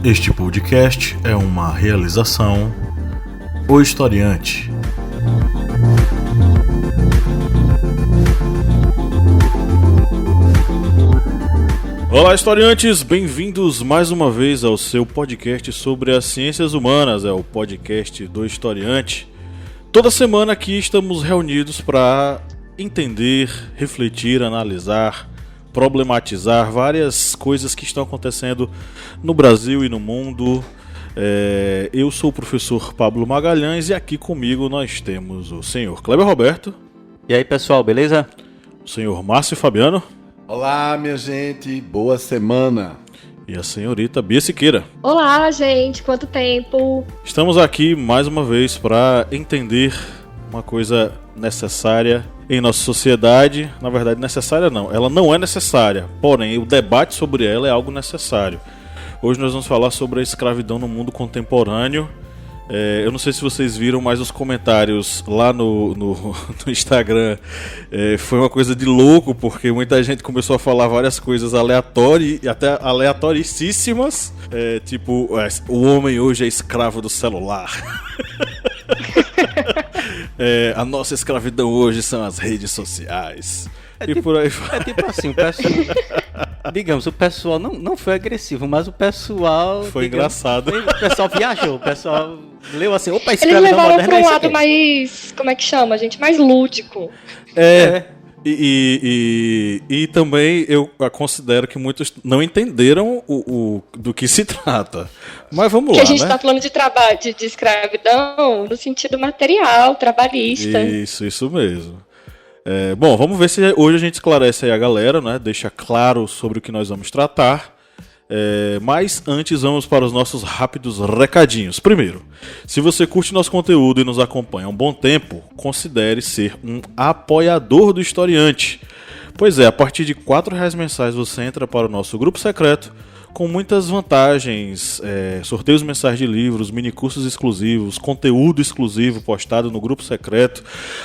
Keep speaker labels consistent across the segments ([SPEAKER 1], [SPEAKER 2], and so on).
[SPEAKER 1] Este podcast é uma realização O Historiante. Olá, historiantes! Bem-vindos mais uma vez ao seu podcast sobre as ciências humanas, é o podcast do Historiante. Toda semana aqui estamos reunidos para entender, refletir, analisar, problematizar várias coisas que estão acontecendo no Brasil e no mundo. Eu sou o professor Pablo Magalhães e aqui comigo nós temos o senhor Kleber Roberto.
[SPEAKER 2] E aí, pessoal, beleza?
[SPEAKER 1] O senhor Márcio Fabiano.
[SPEAKER 3] Olá, minha gente, boa semana.
[SPEAKER 1] E a senhorita Bia Siqueira.
[SPEAKER 4] Olá, gente, quanto tempo?
[SPEAKER 1] Estamos aqui mais uma vez para entender uma coisa necessária em nossa sociedade. Na verdade, necessária não, ela não é necessária, porém o debate sobre ela é algo necessário. Hoje nós vamos falar sobre a escravidão no mundo contemporâneo. Eu não sei se vocês viram, mas os comentários lá no Instagram foi uma coisa de louco, porque muita gente começou a falar várias coisas aleatórias e até aleatoricíssimas, tipo, o homem hoje é escravo do celular. A nossa escravidão hoje são as redes sociais. Por aí vai.
[SPEAKER 2] É tipo assim, digamos, o pessoal não foi agressivo, mas o pessoal...
[SPEAKER 1] Foi engraçado.
[SPEAKER 2] O pessoal viajou, o pessoal leu assim, opa,
[SPEAKER 4] Eles
[SPEAKER 2] escravidão
[SPEAKER 4] levaram
[SPEAKER 2] moderna
[SPEAKER 4] para
[SPEAKER 2] é
[SPEAKER 4] um
[SPEAKER 2] isso
[SPEAKER 4] lado
[SPEAKER 2] aqui.
[SPEAKER 4] mais, como é que chama, gente? Mais lúdico.
[SPEAKER 1] E também eu considero que muitos não entenderam do que se trata. Mas vamos
[SPEAKER 4] Que
[SPEAKER 1] lá,
[SPEAKER 4] a gente
[SPEAKER 1] né?
[SPEAKER 4] está falando de trabalho, de escravidão no sentido material, trabalhista.
[SPEAKER 1] Isso mesmo. Bom, vamos ver se hoje a gente esclarece aí a galera, né? Deixa claro sobre o que nós vamos tratar. Mas antes vamos para os nossos rápidos recadinhos. Primeiro, se você curte nosso conteúdo e nos acompanha há um bom tempo, considere ser um apoiador do Historiante. Pois é, a partir de R$4 mensais você entra para o nosso grupo secreto com muitas vantagens, sorteios mensais de livros, minicursos exclusivos, conteúdo exclusivo postado no grupo secreto,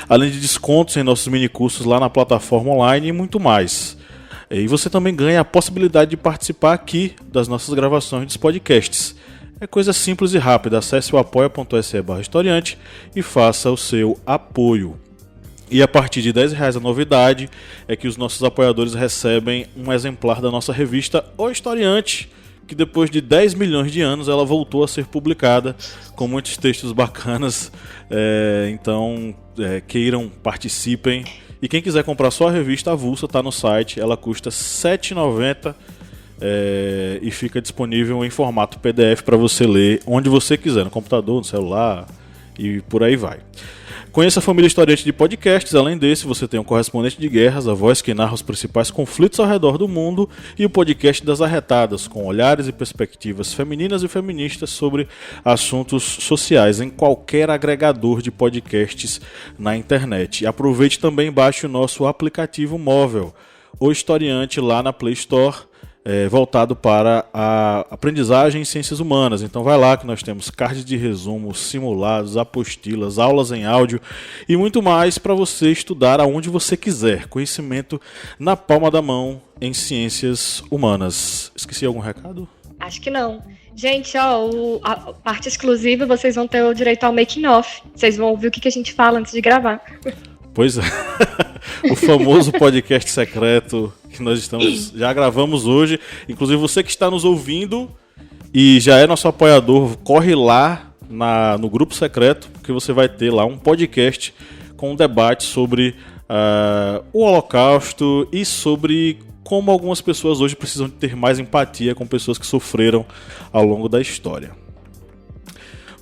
[SPEAKER 1] além de descontos em nossos minicursos lá na plataforma online e muito mais. E você também ganha a possibilidade de participar aqui das nossas gravações dos podcasts. É coisa simples e rápida, acesse o apoia.se/historiante e faça o seu apoio. E a partir de R$10 a novidade é que os nossos apoiadores recebem um exemplar da nossa revista O Historiante, que depois de 10 milhões de anos ela voltou a ser publicada com muitos textos bacanas. Então, queiram, participem. E quem quiser comprar só a revista avulsa, está no site, ela custa R$ 7,90 e fica disponível em formato PDF para você ler onde você quiser, no computador, no celular e por aí vai. Conheça a família Historiante de podcasts. Além desse, você tem o Correspondente de Guerras, a voz que narra os principais conflitos ao redor do mundo, e o podcast das Arretadas, com olhares e perspectivas femininas e feministas sobre assuntos sociais em qualquer agregador de podcasts na internet. E aproveite também e baixe o nosso aplicativo móvel, o Historiante, lá na Play Store, voltado para a aprendizagem em ciências humanas. Então vai lá que nós temos cards de resumo, simulados, apostilas, aulas em áudio e muito mais para você estudar aonde você quiser. Conhecimento na palma da mão em ciências humanas. Esqueci algum recado?
[SPEAKER 4] Acho que não. Gente, a parte exclusiva vocês vão ter o direito ao making off. Vocês vão ouvir o que a gente fala antes de gravar.
[SPEAKER 1] Pois é, o famoso podcast secreto que nós já gravamos hoje. Inclusive você que está nos ouvindo e já é nosso apoiador, corre lá no grupo secreto, porque você vai ter lá um podcast com um debate sobre o Holocausto e sobre como algumas pessoas hoje precisam ter mais empatia com pessoas que sofreram ao longo da história.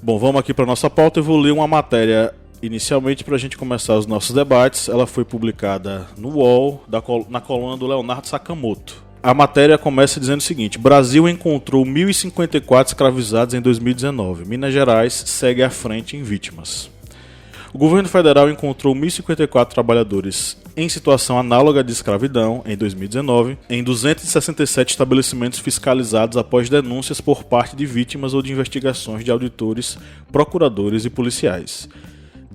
[SPEAKER 1] Bom, vamos aqui para nossa pauta. Eu vou ler uma matéria inicialmente para a gente começar os nossos debates. Ela foi publicada no UOL, na coluna do Leonardo Sakamoto. A matéria começa dizendo o seguinte: Brasil encontrou 1.054 escravizados em 2019. Minas Gerais segue à frente em vítimas. O governo federal encontrou 1.054 trabalhadores em situação análoga de escravidão em 2019 em 267 estabelecimentos fiscalizados após denúncias por parte de vítimas ou de investigações de auditores, procuradores e policiais.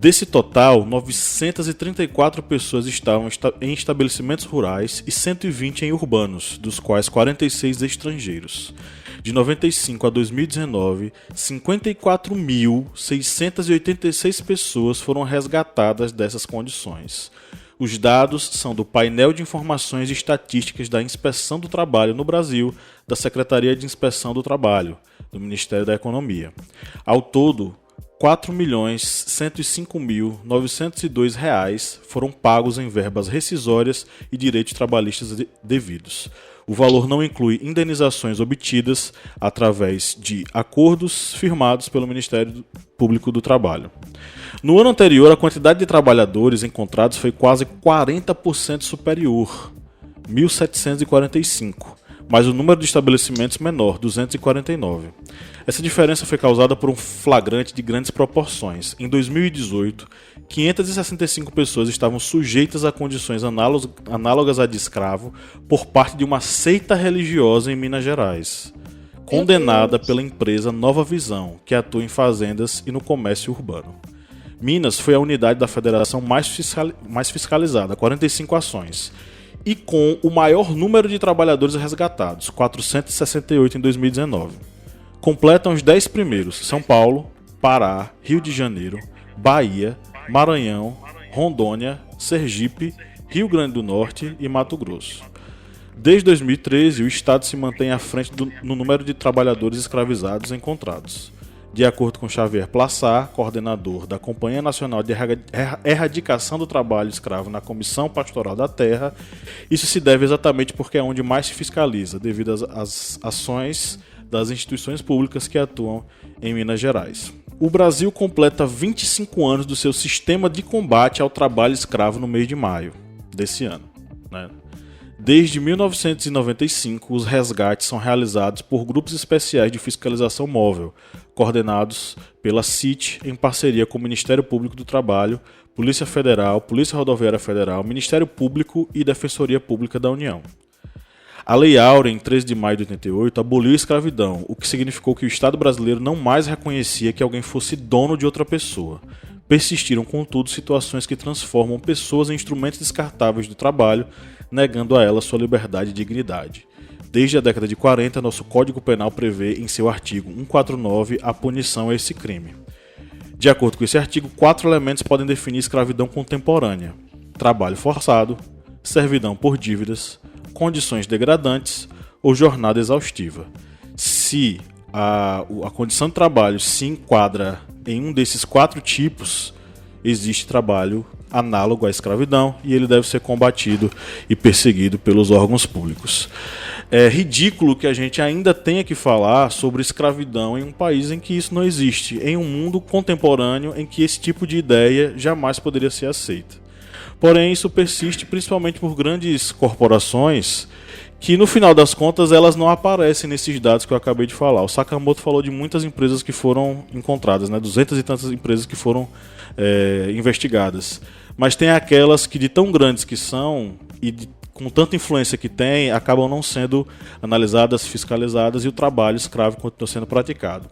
[SPEAKER 1] Desse total, 934 pessoas estavam em estabelecimentos rurais e 120 em urbanos, dos quais 46 estrangeiros. De 95 a 2019, 54.686 pessoas foram resgatadas dessas condições. Os dados são do Painel de Informações e Estatísticas da Inspeção do Trabalho no Brasil, da Secretaria de Inspeção do Trabalho, do Ministério da Economia. Ao todo, R$ 4.105.902 foram pagos em verbas rescisórias e direitos trabalhistas devidos. O valor não inclui indenizações obtidas através de acordos firmados pelo Ministério Público do Trabalho. No ano anterior, a quantidade de trabalhadores encontrados foi quase 40% superior, 1.745, mas o número de estabelecimentos menor, 249. Essa diferença foi causada por um flagrante de grandes proporções. Em 2018, 565 pessoas estavam sujeitas a condições análogas à de escravo por parte de uma seita religiosa em Minas Gerais, condenada pela empresa Nova Visão, que atua em fazendas e no comércio urbano. Minas foi a unidade da federação mais fiscalizada, 45 ações, e com o maior número de trabalhadores resgatados, 468 em 2019. Completam os 10 primeiros: São Paulo, Pará, Rio de Janeiro, Bahia, Maranhão, Rondônia, Sergipe, Rio Grande do Norte e Mato Grosso. Desde 2013, o estado se mantém à frente no número de trabalhadores escravizados encontrados. De acordo com Xavier Plassat, coordenador da Companhia Nacional de Erradicação do Trabalho Escravo na Comissão Pastoral da Terra, isso se deve exatamente porque é onde mais se fiscaliza, devido às ações das instituições públicas que atuam em Minas Gerais. O Brasil completa 25 anos do seu sistema de combate ao trabalho escravo no mês de maio desse ano, né? Desde 1995, os resgates são realizados por grupos especiais de fiscalização móvel, coordenados pela CIT em parceria com o Ministério Público do Trabalho, Polícia Federal, Polícia Rodoviária Federal, Ministério Público e Defensoria Pública da União. A Lei Áurea, em 13 de maio de 88, aboliu a escravidão, o que significou que o Estado brasileiro não mais reconhecia que alguém fosse dono de outra pessoa. Persistiram, contudo, situações que transformam pessoas em instrumentos descartáveis do trabalho, negando a elas sua liberdade e dignidade. Desde a década de 40, nosso Código Penal prevê em seu artigo 149 a punição a esse crime. De acordo com esse artigo, 4 elementos podem definir escravidão contemporânea: trabalho forçado, servidão por dívidas, condições degradantes ou jornada exaustiva. Se a condição de trabalho se enquadra em um desses 4 tipos, existe trabalho análogo à escravidão e ele deve ser combatido e perseguido pelos órgãos públicos. É ridículo que a gente ainda tenha que falar sobre escravidão em um país em que isso não existe, em um mundo contemporâneo em que esse tipo de ideia jamais poderia ser aceita. Porém, isso persiste principalmente por grandes corporações que, no final das contas, elas não aparecem nesses dados que eu acabei de falar. O Sakamoto falou de muitas empresas que foram encontradas, né? 200 e tantas empresas que foram investigadas. Mas tem aquelas que, de tão grandes que são e com tanta influência que têm, acabam não sendo analisadas, fiscalizadas e o trabalho escravo continua sendo praticado.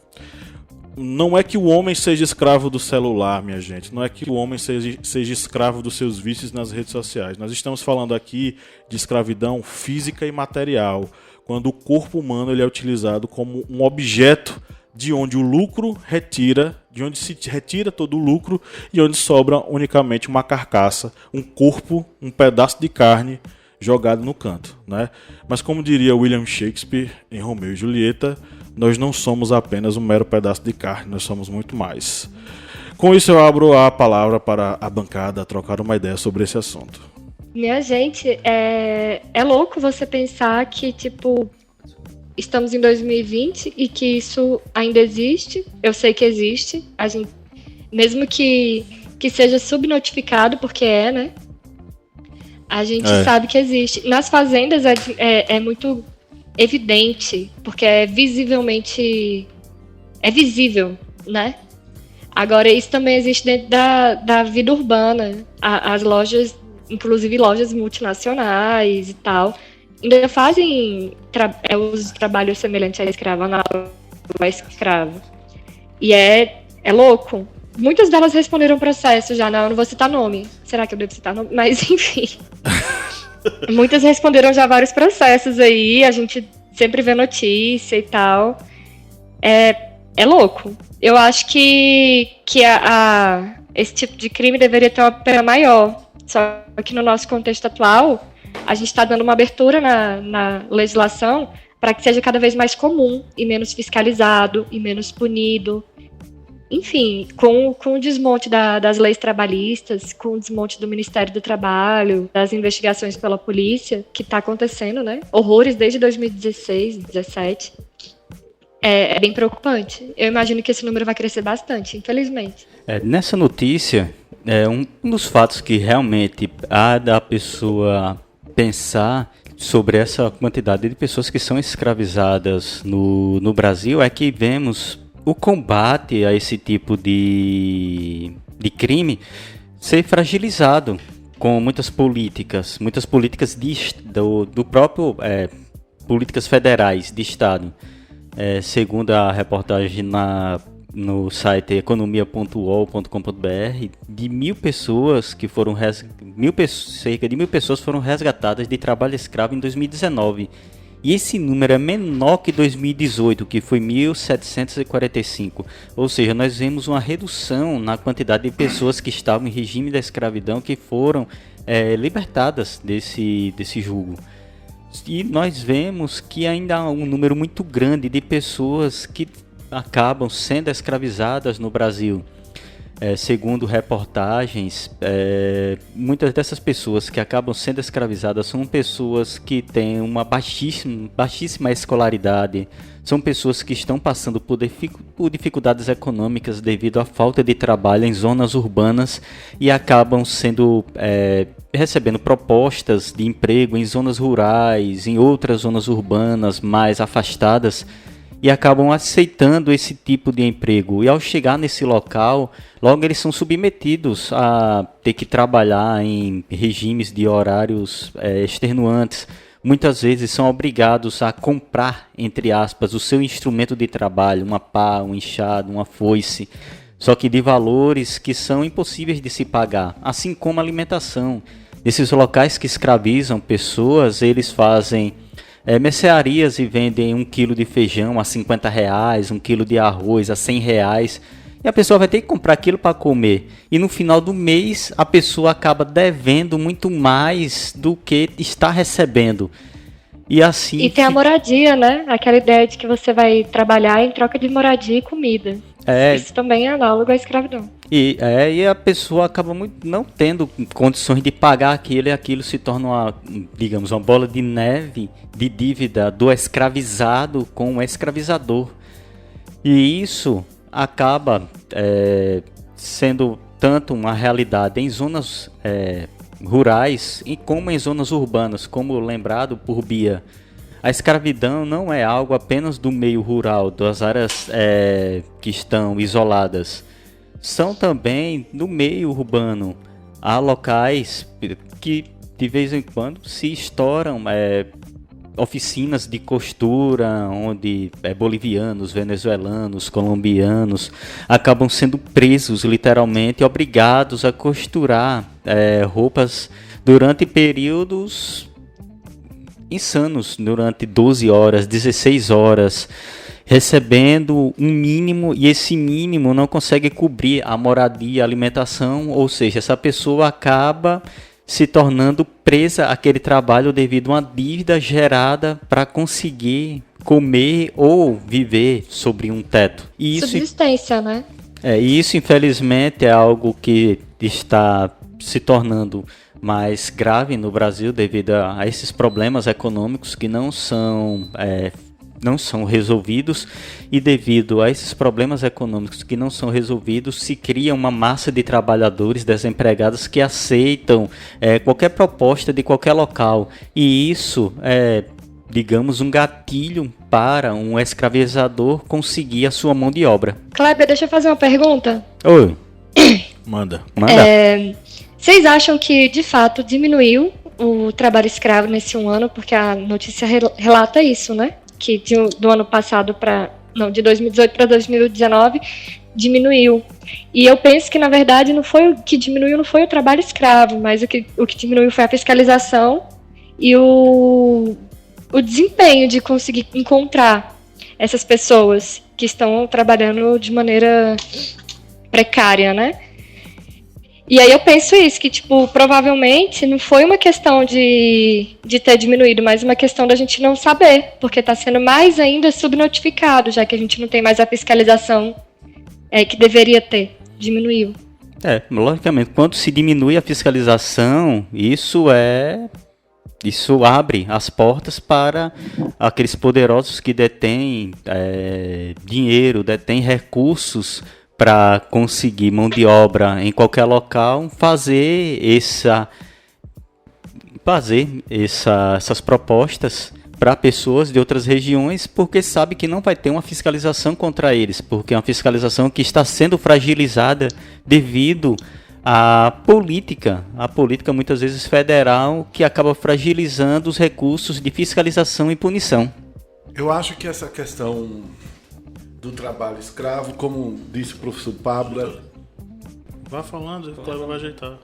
[SPEAKER 1] Não é que o homem seja escravo do celular, minha gente. Não é que o homem seja escravo dos seus vícios nas redes sociais. Nós estamos falando aqui de escravidão física e material, quando o corpo humano ele é utilizado como um objeto de onde o lucro de onde se retira todo o lucro e onde sobra unicamente uma carcaça, um corpo, um pedaço de carne jogado no canto, né? Mas como diria William Shakespeare em Romeu e Julieta, nós não somos apenas um mero pedaço de carne, nós somos muito mais. Com isso eu abro a palavra para a bancada trocar uma ideia sobre esse assunto.
[SPEAKER 4] Minha gente, é louco você pensar que, tipo, estamos em 2020 e que isso ainda existe. Eu sei que existe, a gente, mesmo que seja subnotificado, porque né? A gente sabe que existe. Nas fazendas é muito evidente, porque é visível, né? Agora, isso também existe dentro da vida urbana. As lojas, inclusive lojas multinacionais e tal, ainda fazem os trabalhos semelhantes à escrava, análogo à escravo. E é louco, muitas delas responderam processo já, não, eu não vou citar nome. Será que eu devo citar nome? Mas, enfim. Muitas responderam já vários processos aí, a gente sempre vê notícia e tal. É louco. Eu acho que esse tipo de crime deveria ter uma pena maior. Só que no nosso contexto atual, a gente está dando uma abertura na legislação para que seja cada vez mais comum e menos fiscalizado e menos punido. Enfim, com o desmonte das leis trabalhistas, com o desmonte do Ministério do Trabalho, das investigações pela polícia, que está acontecendo, né? Horrores desde 2016, 2017. É bem preocupante. Eu imagino que esse número vai crescer bastante, infelizmente.
[SPEAKER 2] Nessa notícia, um dos fatos que realmente há da pessoa pensar sobre essa quantidade de pessoas que são escravizadas no Brasil é que vemos o combate a esse tipo de crime ser fragilizado com muitas políticas do próprio políticas federais de Estado. Segundo a reportagem no site economia.uol.com.br, de 1.000 pessoas que foram cerca de 1.000 pessoas foram resgatadas de trabalho escravo em 2019. E esse número é menor que 2018, que foi 1.745. Ou seja, nós vemos uma redução na quantidade de pessoas que estavam em regime da escravidão que foram libertadas desse julgo. E nós vemos que ainda há um número muito grande de pessoas que acabam sendo escravizadas no Brasil. Segundo reportagens, muitas dessas pessoas que acabam sendo escravizadas são pessoas que têm uma baixíssima escolaridade, são pessoas que estão passando por dificuldades econômicas devido à falta de trabalho em zonas urbanas e acabam recebendo propostas de emprego em zonas rurais, em outras zonas urbanas mais afastadas, e acabam aceitando esse tipo de emprego. E ao chegar nesse local, logo eles são submetidos a ter que trabalhar em regimes de horários extenuantes. Muitas vezes são obrigados a comprar, entre aspas, o seu instrumento de trabalho, uma pá, um enxado, uma foice, só que de valores que são impossíveis de se pagar, assim como a alimentação. Nesses locais que escravizam pessoas, eles fazem mercearias e vendem 1 quilo de feijão a R$50, 1 quilo de arroz a R$100, e a pessoa vai ter que comprar aquilo para comer. E no final do mês, a pessoa acaba devendo muito mais do que está recebendo. E assim.
[SPEAKER 4] E tem a moradia, né? Aquela ideia de que você vai trabalhar em troca de moradia e comida. Isso também é análogo à escravidão.
[SPEAKER 2] E a pessoa acaba não tendo condições de pagar aquilo, e aquilo se torna uma bola de neve de dívida do escravizado com o escravizador. E isso acaba sendo tanto uma realidade em zonas rurais como em zonas urbanas, como lembrado por Bia. A escravidão não é algo apenas do meio rural, das áreas que estão isoladas. São também do meio urbano. Há locais que de vez em quando se estouram oficinas de costura, onde bolivianos, venezuelanos, colombianos acabam sendo presos literalmente, obrigados a costurar roupas durante períodos insanos, durante 12 horas, 16 horas, recebendo um mínimo, e esse mínimo não consegue cobrir a moradia, a alimentação, ou seja, essa pessoa acaba se tornando presa àquele trabalho devido a uma dívida gerada para conseguir comer ou viver sobre um teto. E isso,
[SPEAKER 4] subsistência, né?
[SPEAKER 2] E isso, infelizmente, é algo que está se tornando mais grave no Brasil devido a esses problemas econômicos que não são resolvidos, e devido a esses problemas econômicos que não são resolvidos, se cria uma massa de trabalhadores desempregados que aceitam qualquer proposta de qualquer local, e isso é, digamos, um gatilho para um escravizador conseguir a sua mão de obra.
[SPEAKER 4] Kleber, deixa eu fazer uma pergunta.
[SPEAKER 2] Oi.
[SPEAKER 1] Manda.
[SPEAKER 4] Vocês acham que, de fato, diminuiu o trabalho escravo nesse ano? Porque a notícia relata isso, né? Que do ano passado de 2018 para 2019, diminuiu. E eu penso que, na verdade, não foi o que diminuiu, não foi o trabalho escravo, mas o que diminuiu foi a fiscalização e o desempenho de conseguir encontrar essas pessoas que estão trabalhando de maneira precária, né? E aí eu penso isso, que, tipo, provavelmente não foi uma questão de ter diminuído, mas uma questão da gente não saber, porque está sendo mais ainda subnotificado, já que a gente não tem mais a fiscalização que deveria ter. Diminuiu.
[SPEAKER 2] Logicamente, quando se diminui a fiscalização, isso abre as portas para aqueles poderosos que detêm dinheiro, detêm recursos para conseguir mão de obra em qualquer local, fazer essas propostas para pessoas de outras regiões, porque sabe que não vai ter uma fiscalização contra eles, porque é uma fiscalização que está sendo fragilizada devido à política muitas vezes federal, que acaba fragilizando os recursos de fiscalização e punição.
[SPEAKER 3] Eu acho que essa questão do trabalho escravo, como disse o professor Pablo...
[SPEAKER 1] Vá falando, o Cleber vai ajeitar.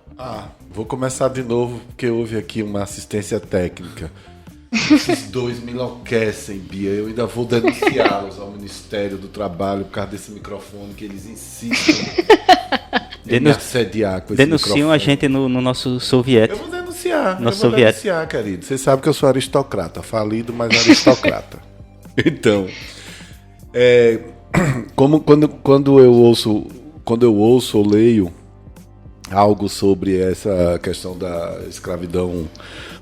[SPEAKER 3] Vou começar de novo, porque houve aqui uma assistência técnica. Esses dois me enlouquecem, Bia. Eu ainda vou denunciá-los ao Ministério do Trabalho por causa desse microfone que eles insistem em me assediar com esse
[SPEAKER 2] Denunciam
[SPEAKER 3] microfone.
[SPEAKER 2] a gente no nosso soviético.
[SPEAKER 3] Eu vou denunciar,
[SPEAKER 2] Soviético.
[SPEAKER 3] querido. Você sabe que eu sou aristocrata, falido, mas aristocrata. Então, quando eu ouço ou leio algo sobre essa questão da escravidão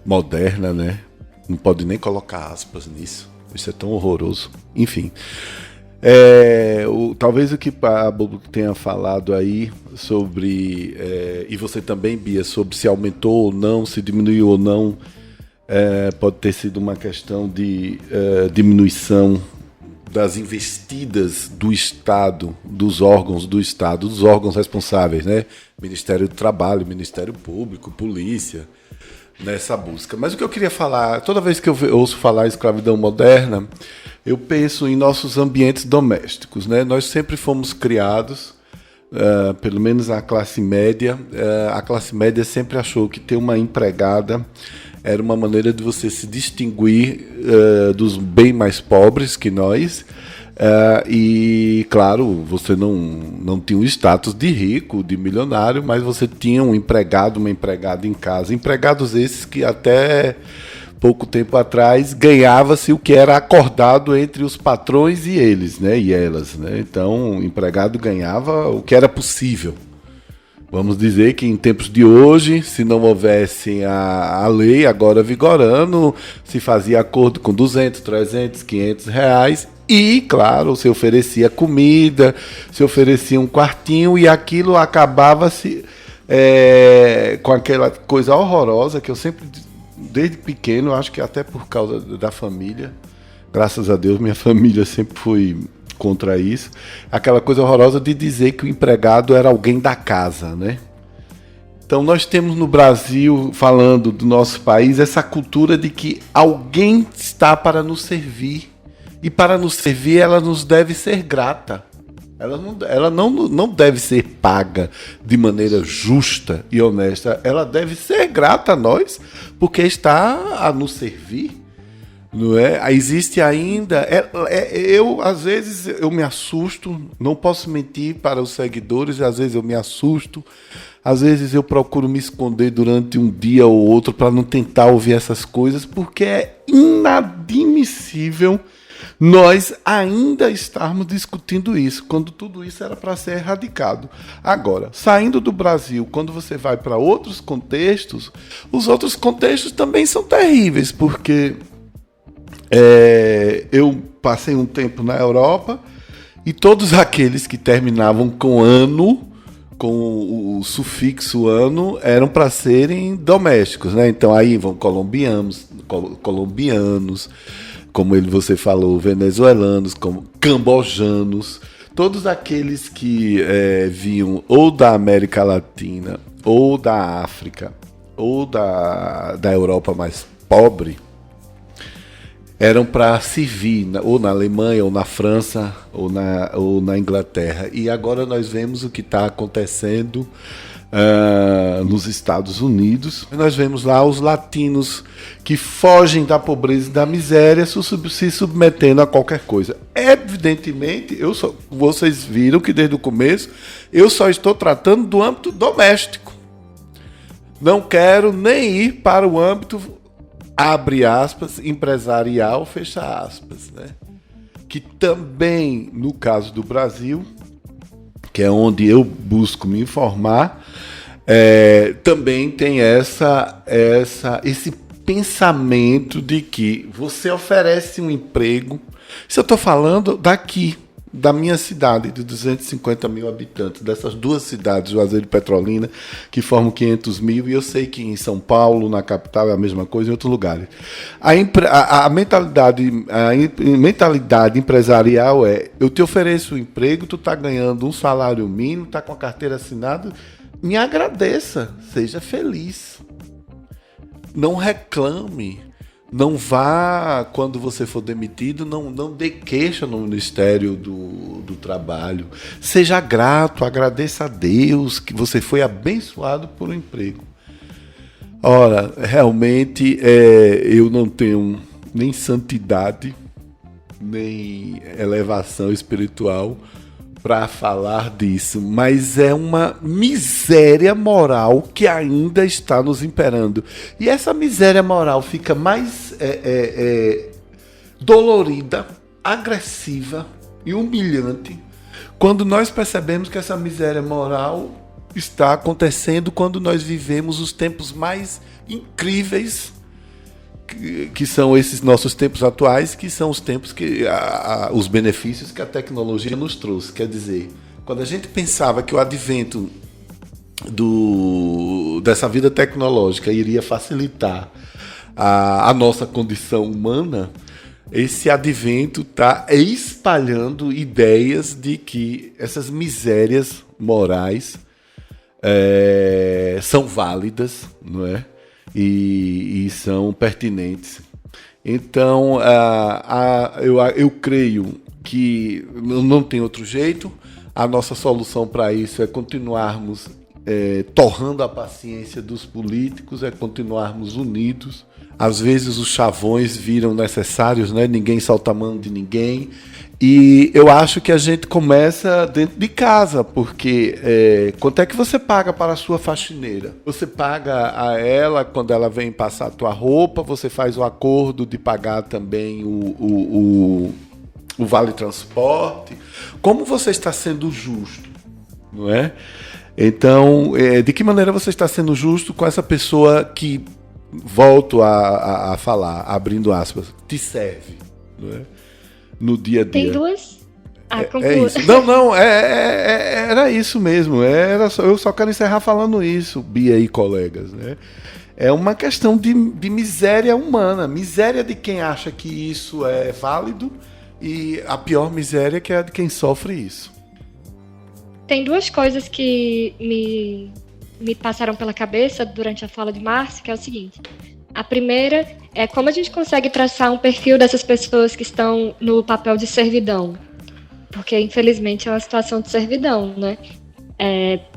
[SPEAKER 3] moderna, né? Não pode nem colocar aspas nisso. Isso é tão horroroso. Enfim. Talvez o que Pablo tenha falado aí sobre, e você também, Bia, sobre se aumentou ou não, se diminuiu ou não, pode ter sido uma questão de diminuição das investidas do Estado, dos órgãos do Estado, dos órgãos responsáveis, né? Ministério do Trabalho, Ministério Público, Polícia, nessa busca. Mas o que eu queria falar, toda vez que eu ouço falar em escravidão moderna, eu penso em nossos ambientes domésticos, né? Nós sempre fomos criados, pelo menos a classe média sempre achou que ter uma empregada era uma maneira de você se distinguir dos bem mais pobres que nós. E, claro, você não tinha um status de rico, de milionário, mas você tinha um empregado, uma empregada em casa. Empregados esses que até pouco tempo atrás ganhava-se o que era acordado entre os patrões e eles, né, e elas, né? Então, o empregado ganhava o que era possível. Vamos dizer que em tempos de hoje, se não houvesse a lei agora vigorando, se fazia acordo com 200, 300, 500 reais e, claro, se oferecia comida, se oferecia um quartinho e aquilo acabava-se com aquela coisa horrorosa que eu sempre, desde pequeno, acho que até por causa da família, graças a Deus, minha família sempre foi contra isso, aquela coisa horrorosa de dizer que o empregado era alguém da casa, né? Então nós temos no Brasil, falando do nosso país, essa cultura de que alguém está para nos servir, e para nos servir ela nos deve ser grata. Ela não deve ser paga de maneira justa e honesta, ela deve ser grata a nós, porque está a nos servir. Não é? Existe ainda... às vezes, eu me assusto, não posso mentir para os seguidores, às vezes eu me assusto, às vezes eu procuro me esconder durante um dia ou outro para não tentar ouvir essas coisas, porque é inadmissível nós ainda estarmos discutindo isso, quando tudo isso era para ser erradicado. Agora, saindo do Brasil, quando você vai para outros contextos, os outros contextos também são terríveis, porque... eu passei um tempo na Europa e todos aqueles que terminavam com ano, com o sufixo ano, eram para serem domésticos, né? Então aí vão colombianos, como você falou, venezuelanos, como cambojanos, todos aqueles que vinham ou da América Latina, ou da África, ou da Europa mais pobre. eram para servir ou na Alemanha, ou na França, ou na Inglaterra. E agora nós vemos o que está acontecendo nos Estados Unidos. Nós vemos lá os latinos que fogem da pobreza e da miséria se submetendo a qualquer coisa. Evidentemente, vocês viram que desde o começo eu só estou tratando do âmbito doméstico. Não quero nem ir para o âmbito, abre aspas, empresarial, fecha aspas, né? Que também, no caso do Brasil, que é onde eu busco me informar, também tem esse pensamento de que você oferece um emprego. Se eu estou falando daqui, da minha cidade, de 250 mil habitantes, dessas duas cidades, Juazeiro e Petrolina, que formam 500 mil, e eu sei que em São Paulo, na capital, é a mesma coisa, em outros lugares. A mentalidade empresarial eu te ofereço um emprego, tu está ganhando um salário mínimo, está com a carteira assinada, me agradeça, seja feliz. Não reclame. Não vá, quando você for demitido, não dê queixa no Ministério do Trabalho. Seja grato, agradeça a Deus que você foi abençoado por um emprego. Ora, realmente eu não tenho nem santidade, nem elevação espiritual para falar disso, mas é uma miséria moral que ainda está nos imperando. E essa miséria moral fica mais dolorida, agressiva e humilhante quando nós percebemos que essa miséria moral está acontecendo quando nós vivemos os tempos mais incríveis, que são esses nossos tempos atuais, que são os tempos que os benefícios que a tecnologia nos trouxe. Quer dizer, quando a gente pensava que o advento dessa vida tecnológica iria facilitar a nossa condição humana, esse advento está espalhando ideias de que essas misérias morais são válidas, não é? E são pertinentes. Então, eu creio que não tem outro jeito. A nossa solução para isso é continuarmos torrando a paciência dos políticos, é continuarmos unidos. Às vezes os chavões viram necessários, né? Ninguém solta a mão de ninguém. E eu acho que a gente começa dentro de casa, porque quanto é que você paga para a sua faxineira? Você paga a ela quando ela vem passar a tua roupa, você faz o acordo de pagar também o vale transporte. Como você está sendo justo, não é? Então, de que maneira você está sendo justo com essa pessoa que, volto a falar, abrindo aspas, te serve, não é? No dia a dia.
[SPEAKER 4] Tem duas?
[SPEAKER 3] Isso. Não, era isso mesmo. Eu só quero encerrar falando isso, Bia e colegas, né? É uma questão de miséria humana, miséria de quem acha que isso é válido, e a pior miséria que é a de quem sofre isso.
[SPEAKER 4] Tem duas coisas que me passaram pela cabeça durante a fala de Márcio, que é o seguinte. A primeira é como a gente consegue traçar um perfil dessas pessoas que estão no papel de servidão. Porque, infelizmente, é uma situação de servidão, né?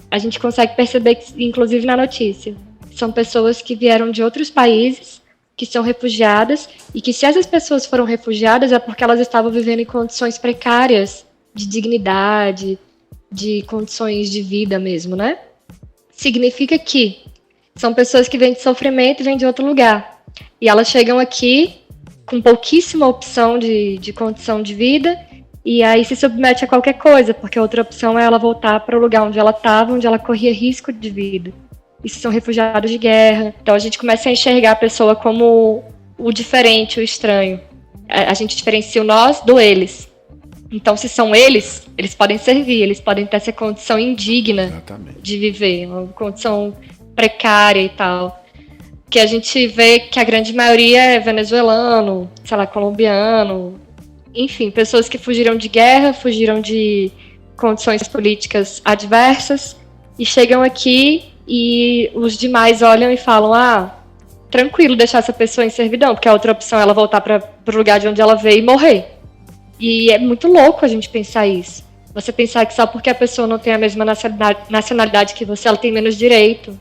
[SPEAKER 4] A gente consegue perceber, que, inclusive na notícia, são pessoas que vieram de outros países, que são refugiadas, e que se essas pessoas foram refugiadas é porque elas estavam vivendo em condições precárias, de dignidade, de condições de vida mesmo, né? Significa que são pessoas que vêm de sofrimento e vêm de outro lugar. E elas chegam aqui com pouquíssima opção de condição de vida e aí se submete a qualquer coisa, porque a outra opção é ela voltar para o lugar onde ela estava, onde ela corria risco de vida. Isso são refugiados de guerra. Então a gente começa a enxergar a pessoa como o diferente, o estranho. A gente diferencia o nós do eles. Então, se são eles podem servir, eles podem ter essa condição indigna
[SPEAKER 3] Exatamente.
[SPEAKER 4] De viver, uma condição precária e tal, que a gente vê que a grande maioria é venezuelano, sei lá, colombiano, enfim, pessoas que fugiram de guerra, fugiram de condições políticas adversas e chegam aqui e os demais olham e falam, tranquilo deixar essa pessoa em servidão, porque a outra opção é ela voltar para o lugar de onde ela veio e morrer. E é muito louco a gente pensar isso. Você pensar que só porque a pessoa não tem a mesma nacionalidade que você, ela tem menos direito,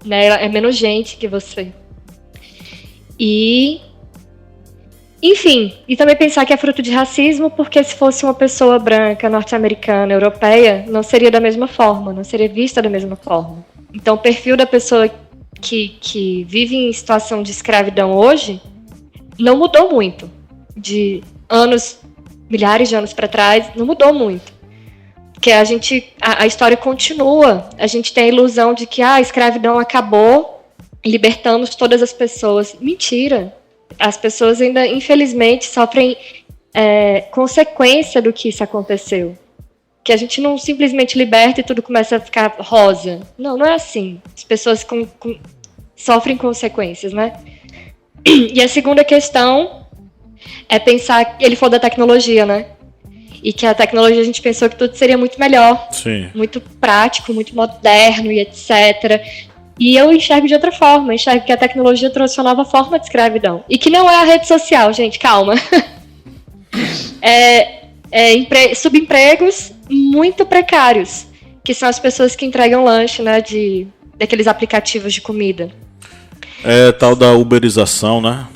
[SPEAKER 4] né? Ela é menos gente que você. E... Enfim, e também pensar que é fruto de racismo, porque se fosse uma pessoa branca, norte-americana, europeia, não seria da mesma forma, não seria vista da mesma forma. Então o perfil da pessoa que vive em situação de escravidão hoje não mudou muito. De anos, milhares de anos para trás, não mudou muito. Porque a história continua. A gente tem a ilusão de que a escravidão acabou, libertamos todas as pessoas. Mentira. As pessoas ainda, infelizmente, sofrem consequência do que isso aconteceu. Que a gente não simplesmente liberta e tudo começa a ficar rosa. Não, não é assim. As pessoas sofrem consequências, né? E a segunda questão é pensar, ele falou da tecnologia, né? E que a tecnologia a gente pensou que tudo seria muito melhor.
[SPEAKER 1] Sim.
[SPEAKER 4] Muito prático, muito moderno e etc. E eu enxergo de outra forma. Eu enxergo que a tecnologia trouxe uma nova forma de escravidão. E que não é a rede social, gente, calma. Subempregos muito precários, que são as pessoas que entregam lanche, né, daqueles aplicativos de comida.
[SPEAKER 1] É tal da uberização, né?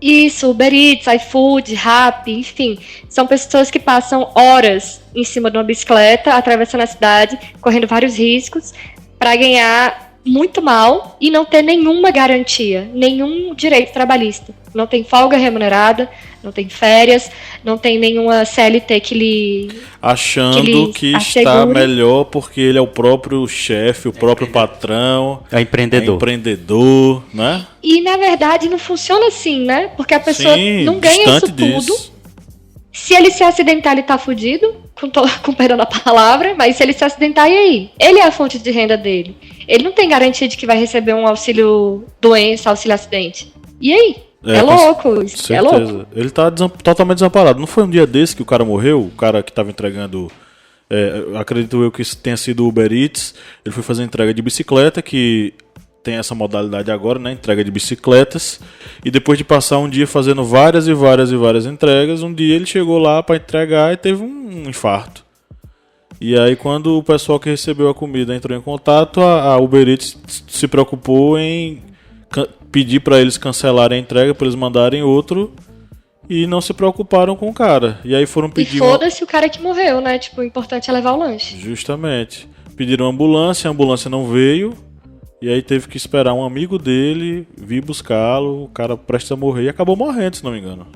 [SPEAKER 4] Isso, Uber Eats, iFood, Rappi, enfim. São pessoas que passam horas em cima de uma bicicleta, atravessando a cidade, correndo vários riscos, para ganhar muito mal e não ter nenhuma garantia, nenhum direito trabalhista. Não tem folga remunerada, não tem férias, não tem nenhuma CLT que lhe
[SPEAKER 1] achando que
[SPEAKER 4] assegure.
[SPEAKER 1] Está melhor porque ele é o próprio chefe, o próprio patrão.
[SPEAKER 2] É empreendedor.
[SPEAKER 1] É empreendedor, né?
[SPEAKER 4] E, na verdade, não funciona assim, né? Porque a pessoa
[SPEAKER 1] Sim,
[SPEAKER 4] não ganha isso
[SPEAKER 1] distante
[SPEAKER 4] tudo.
[SPEAKER 1] disso.
[SPEAKER 4] Se ele se acidentar, ele tá fudido, com perdão da palavra, mas se ele se acidentar, e aí? Ele é a fonte de renda dele. Ele não tem garantia de que vai receber um auxílio doença, auxílio acidente. E aí? É louco, isso é louco.
[SPEAKER 1] Ele tá totalmente desamparado. Não foi um dia desse que o cara morreu? O cara que tava entregando, acredito eu que tenha sido o Uber Eats. Ele foi fazer entrega de bicicleta, que tem essa modalidade agora, né? Entrega de bicicletas. E depois de passar um dia fazendo várias e várias e várias entregas, um dia ele chegou lá para entregar e teve um infarto. E aí quando o pessoal que recebeu a comida entrou em contato, a Uber Eats se preocupou em pedir para eles cancelarem a entrega, para eles mandarem outro, e não se preocuparam com o cara. E aí foram pedir...
[SPEAKER 4] E foda-se o cara que morreu, né? Tipo, o importante é levar o lanche.
[SPEAKER 1] Justamente. Pediram ambulância, a ambulância não veio, e aí teve que esperar um amigo dele vir buscá-lo, o cara prestes a morrer, e acabou morrendo, se não me engano.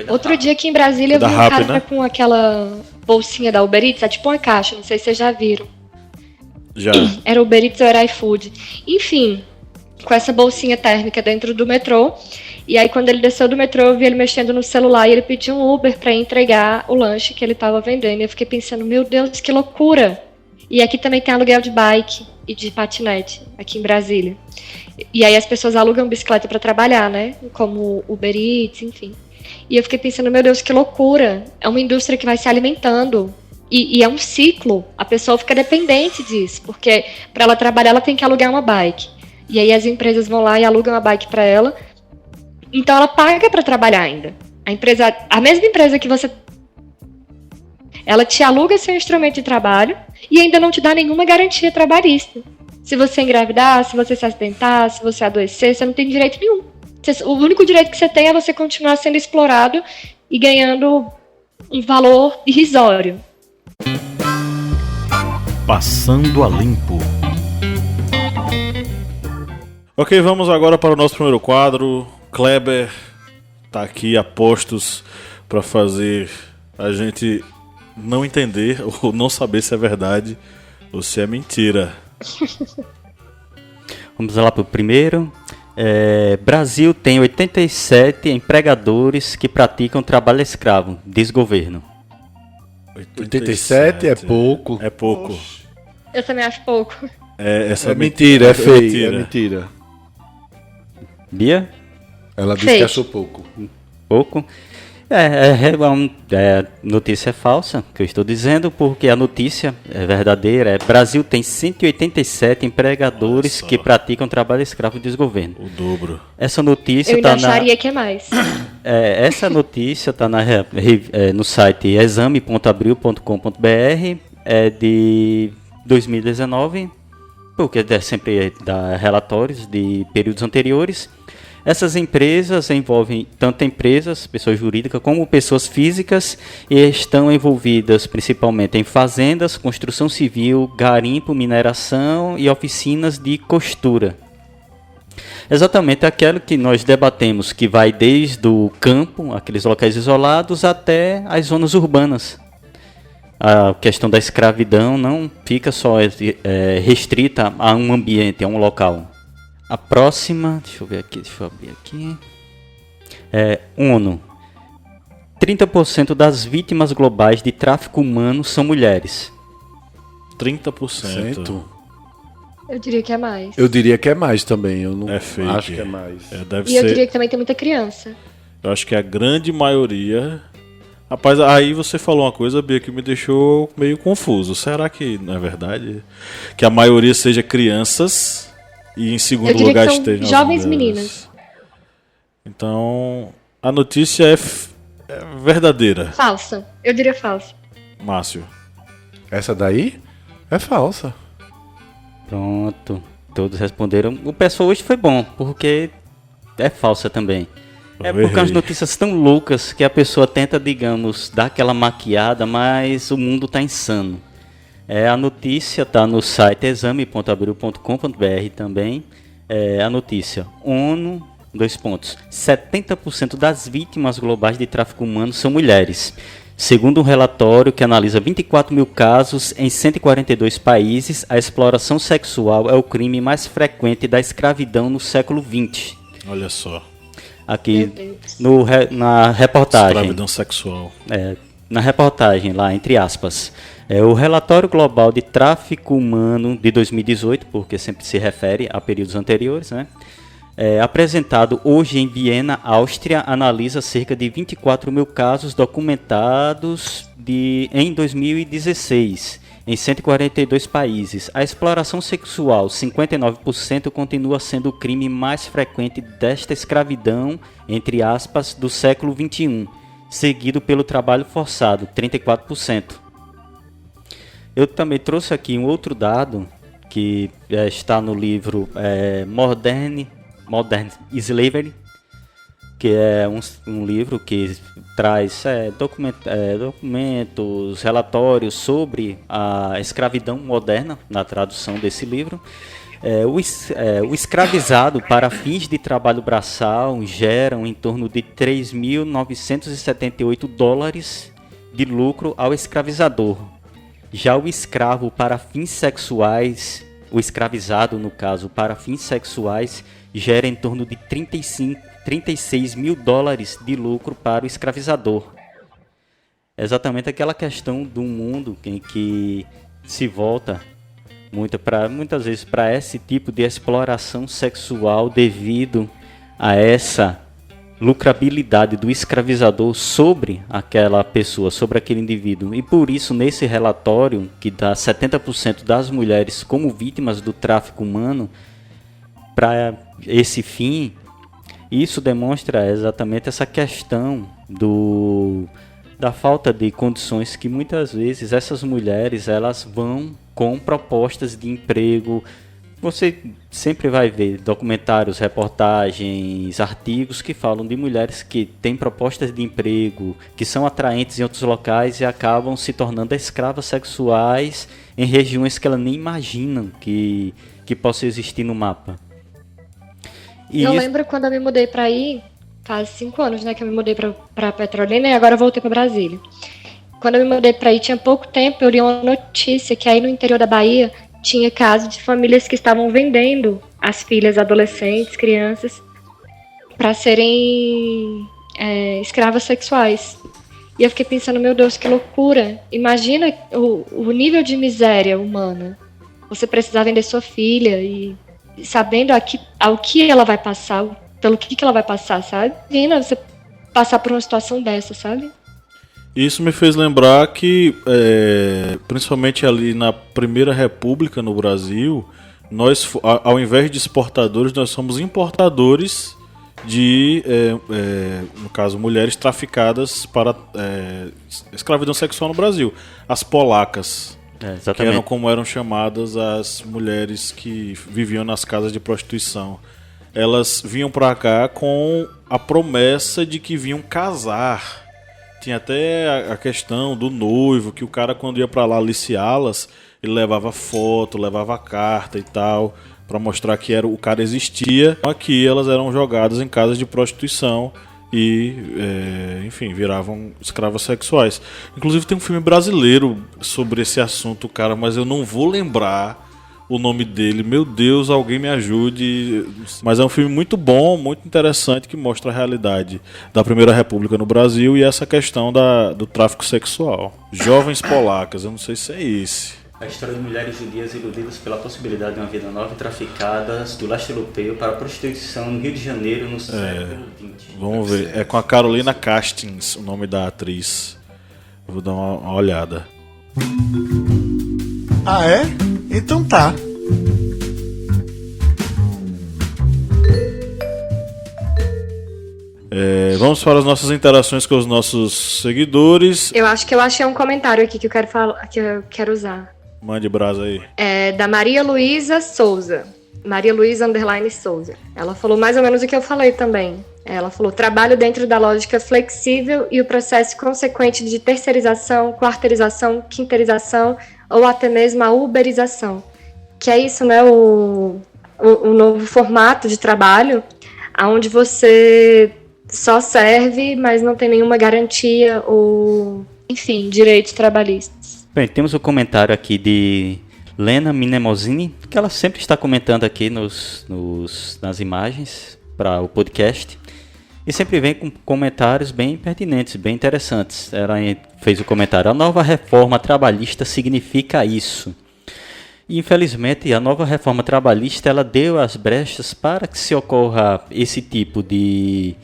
[SPEAKER 4] Outro dia aqui em Brasília eu vi um
[SPEAKER 1] Rappi,
[SPEAKER 4] cara
[SPEAKER 1] né?
[SPEAKER 4] com aquela bolsinha da Uber Eats, é tipo uma caixa, não sei se vocês já viram.
[SPEAKER 1] Já.
[SPEAKER 4] Era Uber Eats ou era iFood. Enfim, com essa bolsinha térmica dentro do metrô. E aí quando ele desceu do metrô, eu vi ele mexendo no celular e ele pediu um Uber para entregar o lanche que ele estava vendendo. E eu fiquei pensando, meu Deus, que loucura! E aqui também tem aluguel de bike e de patinete, aqui em Brasília. E aí as pessoas alugam bicicleta para trabalhar, né? Como Uber Eats, enfim. E eu fiquei pensando, meu Deus, que loucura! É uma indústria que vai se alimentando. E é um ciclo. A pessoa fica dependente disso. Porque para ela trabalhar, ela tem que alugar uma bike. E aí as empresas vão lá e alugam a bike para ela. Então ela paga para trabalhar ainda. A mesma empresa que você... Ela te aluga seu instrumento de trabalho e ainda não te dá nenhuma garantia trabalhista. Se você engravidar, se você se acidentar, se você adoecer, você não tem direito nenhum. O único direito que você tem é você continuar sendo explorado e ganhando um valor irrisório.
[SPEAKER 5] Passando a limpo.
[SPEAKER 1] Ok, vamos agora para o nosso primeiro quadro. Kleber tá aqui a postos para fazer a gente não entender ou não saber se é verdade ou se é mentira.
[SPEAKER 2] Vamos lá para o primeiro. Brasil tem 87 empregadores que praticam trabalho escravo, diz governo.
[SPEAKER 3] 87 é pouco.
[SPEAKER 1] É pouco.
[SPEAKER 4] Eu também acho pouco.
[SPEAKER 1] Essa
[SPEAKER 3] É mentira, é feio,
[SPEAKER 1] mentira.
[SPEAKER 3] é mentira.
[SPEAKER 2] Bia?
[SPEAKER 3] Ela disse
[SPEAKER 4] Fake.
[SPEAKER 3] que achou pouco.
[SPEAKER 2] Pouco. Notícia falsa, que eu estou dizendo, porque a notícia é verdadeira. Brasil tem 187 empregadores que praticam trabalho escravo e desgoverno.
[SPEAKER 1] O dobro.
[SPEAKER 2] Essa notícia
[SPEAKER 4] Eu ainda
[SPEAKER 2] está
[SPEAKER 4] acharia que é mais.
[SPEAKER 2] essa notícia está no site exame.abril.com.br, é de 2019, porque sempre dá relatórios de períodos anteriores. Essas empresas envolvem tanto empresas, pessoas jurídicas, como pessoas físicas e estão envolvidas principalmente em fazendas, construção civil, garimpo, mineração e oficinas de costura. Exatamente aquilo que nós debatemos, que vai desde o campo, aqueles locais isolados, até as zonas urbanas. A questão da escravidão não fica só restrita a um ambiente, a um local. A próxima, deixa eu abrir aqui. ONU. 30% das vítimas globais de tráfico humano são mulheres.
[SPEAKER 1] 30%.
[SPEAKER 4] Eu diria que é mais.
[SPEAKER 3] Eu diria que é mais também. Eu não
[SPEAKER 1] É fake.
[SPEAKER 3] acho que é mais.
[SPEAKER 1] Deve
[SPEAKER 4] E eu
[SPEAKER 1] ser.
[SPEAKER 4] diria que também tem muita criança.
[SPEAKER 1] Eu acho que a grande maioria. Rapaz, aí você falou uma coisa, Bia, que me deixou meio confuso. Será que não é verdade? Que a maioria seja crianças e em segundo
[SPEAKER 4] Eu diria
[SPEAKER 1] lugar
[SPEAKER 4] que são
[SPEAKER 1] estejam as
[SPEAKER 4] jovens
[SPEAKER 1] mulheres?
[SPEAKER 4] meninas.
[SPEAKER 1] Então, a notícia é verdadeira,
[SPEAKER 4] Falsa. Eu diria falsa.
[SPEAKER 1] Márcio.
[SPEAKER 3] Essa daí é falsa.
[SPEAKER 2] Pronto, todos responderam. O pessoal hoje foi bom, porque é falsa também. É porque as notícias tão loucas que a pessoa tenta, digamos, dar aquela maquiada, mas o mundo tá insano. A notícia tá no site exame.abril.com.br também. A notícia: ONU, 70% das vítimas globais de tráfico humano são mulheres. Segundo um relatório que analisa 24 mil casos em 142 países, a exploração sexual é o crime mais frequente da escravidão no século XX.
[SPEAKER 1] Olha só.
[SPEAKER 2] Aqui na reportagem.
[SPEAKER 1] Escravidão sexual.
[SPEAKER 2] Na reportagem, lá, entre aspas. O relatório global de tráfico humano de 2018, porque sempre se refere a períodos anteriores, né? Apresentado hoje em Viena, Áustria, analisa cerca de 24 mil casos documentados em 2016, em 142 países. A exploração sexual, 59%, continua sendo o crime mais frequente desta escravidão, entre aspas, do século XXI, seguido pelo trabalho forçado, 34%. Eu também trouxe aqui um outro dado, que está no livro Modern Slavery, que é um livro que traz documentos, relatórios sobre a escravidão moderna, na tradução desse livro. O escravizado para fins de trabalho braçal geram em torno de 3.978 dólares de lucro ao escravizador. Já o escravo para fins sexuais, o escravizado, no caso, para fins sexuais, gera em torno de 36 mil dólares de lucro para o escravizador. É exatamente aquela questão do mundo em que se volta muitas vezes para esse tipo de exploração sexual devido a essa lucrabilidade do escravizador sobre aquela pessoa, sobre aquele indivíduo. E por isso, nesse relatório, que dá 70% das mulheres como vítimas do tráfico humano, para esse fim, isso demonstra exatamente essa questão da falta de condições que muitas vezes essas mulheres elas vão com propostas de emprego. Você sempre vai ver documentários, reportagens, artigos que falam de mulheres que têm propostas de emprego, que são atraentes em outros locais e acabam se tornando escravas sexuais em regiões que elas nem imaginam que possa existir no mapa.
[SPEAKER 4] Eu lembro quando eu me mudei pra aí, faz 5 anos, né, que eu me mudei pra Petrolina e agora eu voltei pra Brasília. Quando eu me mudei pra aí, tinha pouco tempo, eu li uma notícia que aí no interior da Bahia tinha casos de famílias que estavam vendendo as filhas adolescentes, crianças, para serem escravas sexuais. E eu fiquei pensando, meu Deus, que loucura. Imagina o nível de miséria humana. Você precisar vender sua filha e sabendo ao que ela vai passar, pelo que ela vai passar, sabe? Imagina você passar por uma situação dessa, sabe?
[SPEAKER 1] Isso me fez lembrar que, principalmente ali na Primeira República no Brasil, nós, ao invés de exportadores, nós somos importadores de, no caso, mulheres traficadas para escravidão sexual no Brasil. As polacas, que eram como eram chamadas as mulheres que viviam nas casas de prostituição. Elas vinham para cá com a promessa de que vinham casar. Tinha até a questão do noivo, que o cara, quando ia para lá aliciá-las, ele levava foto, levava carta e tal, para mostrar que o cara existia. Aqui elas eram jogadas em casas de prostituição e, enfim, viravam escravas sexuais. Inclusive tem um filme brasileiro sobre esse assunto, cara, mas eu não vou lembrar o nome dele. Meu Deus, alguém me ajude. Mas é um filme muito bom, muito interessante, que mostra a realidade da Primeira República no Brasil e essa questão do tráfico sexual. Jovens polacas, eu não sei se é esse.
[SPEAKER 2] A história de mulheres judias iludidas pela possibilidade de uma vida nova e traficadas do leste europeu para a prostituição no Rio de Janeiro no século XX.
[SPEAKER 1] Vamos ver. É com a Carolina Castins, o nome da atriz. Eu vou dar uma olhada.
[SPEAKER 6] Ah, é? Então tá.
[SPEAKER 1] Vamos para as nossas interações com os nossos seguidores.
[SPEAKER 4] Eu acho que eu achei um comentário aqui que eu quero falar, que eu quero usar.
[SPEAKER 1] Mande brasa aí.
[SPEAKER 4] É da Maria Luísa Souza. Maria Luísa _ Souza. Ela falou mais ou menos o que eu falei também. Ela falou: trabalho dentro da lógica flexível e o processo consequente de terceirização, quarteirização, quinteirização ou até mesmo a uberização. Que é isso, né? O novo formato de trabalho, onde você só serve, mas não tem nenhuma garantia ou, enfim, direitos trabalhistas.
[SPEAKER 2] Bem, temos um comentário aqui de Lena Minemosini, que ela sempre está comentando aqui nas imagens para o podcast. E sempre vem com comentários bem pertinentes, bem interessantes. Ela fez o comentário: a nova reforma trabalhista significa isso. E, infelizmente, a nova reforma trabalhista ela deu as brechas para que se ocorra esse tipo de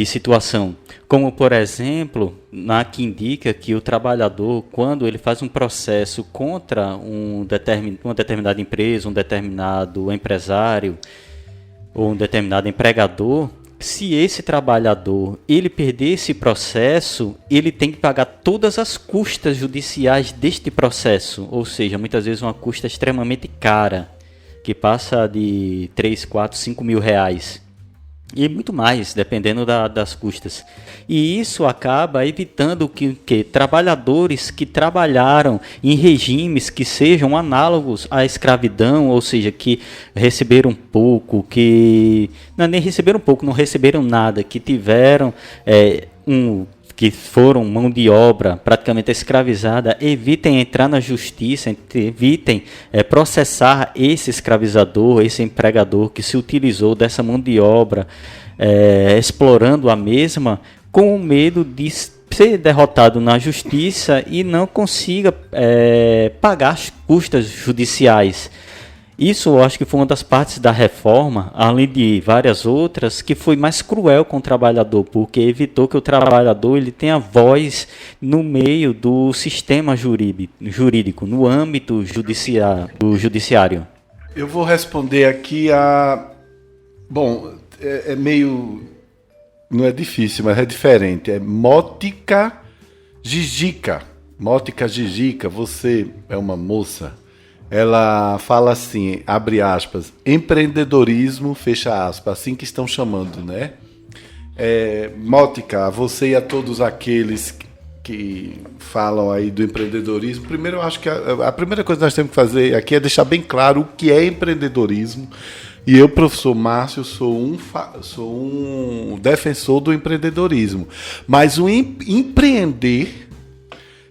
[SPEAKER 2] situação. Como, por exemplo, na que indica que o trabalhador, quando ele faz um processo contra uma determinada empresa, um determinado empresário ou um determinado empregador, se esse trabalhador ele perder esse processo, ele tem que pagar todas as custas judiciais deste processo, ou seja, muitas vezes uma custa extremamente cara, que passa de 3, 4, 5 mil reais. E muito mais, dependendo das custas. E isso acaba evitando que trabalhadores que trabalharam em regimes que sejam análogos à escravidão, ou seja, que receberam pouco, nem receberam pouco, não receberam nada, que tiveram que foram mão de obra praticamente escravizada, evitem entrar na justiça, evitem processar esse escravizador, esse empregador que se utilizou dessa mão de obra, explorando a mesma, com medo de ser derrotado na justiça e não consiga pagar as custas judiciais. Isso eu acho que foi uma das partes da reforma, além de várias outras, que foi mais cruel com o trabalhador, porque evitou que o trabalhador ele tenha voz no meio do sistema jurídico, no âmbito do judiciário.
[SPEAKER 3] Eu vou responder aqui Bom, é meio... Não é difícil, mas é diferente. É Mótica Gigica. Mótica Gigica, você é uma moça... Ela fala assim, abre aspas, empreendedorismo, fecha aspas, assim que estão chamando, né? Mótica, a você e a todos aqueles que falam aí do empreendedorismo, primeiro eu acho que a primeira coisa que nós temos que fazer aqui é deixar bem claro o que é empreendedorismo. E eu, professor Márcio, sou um defensor do empreendedorismo. Mas o empreender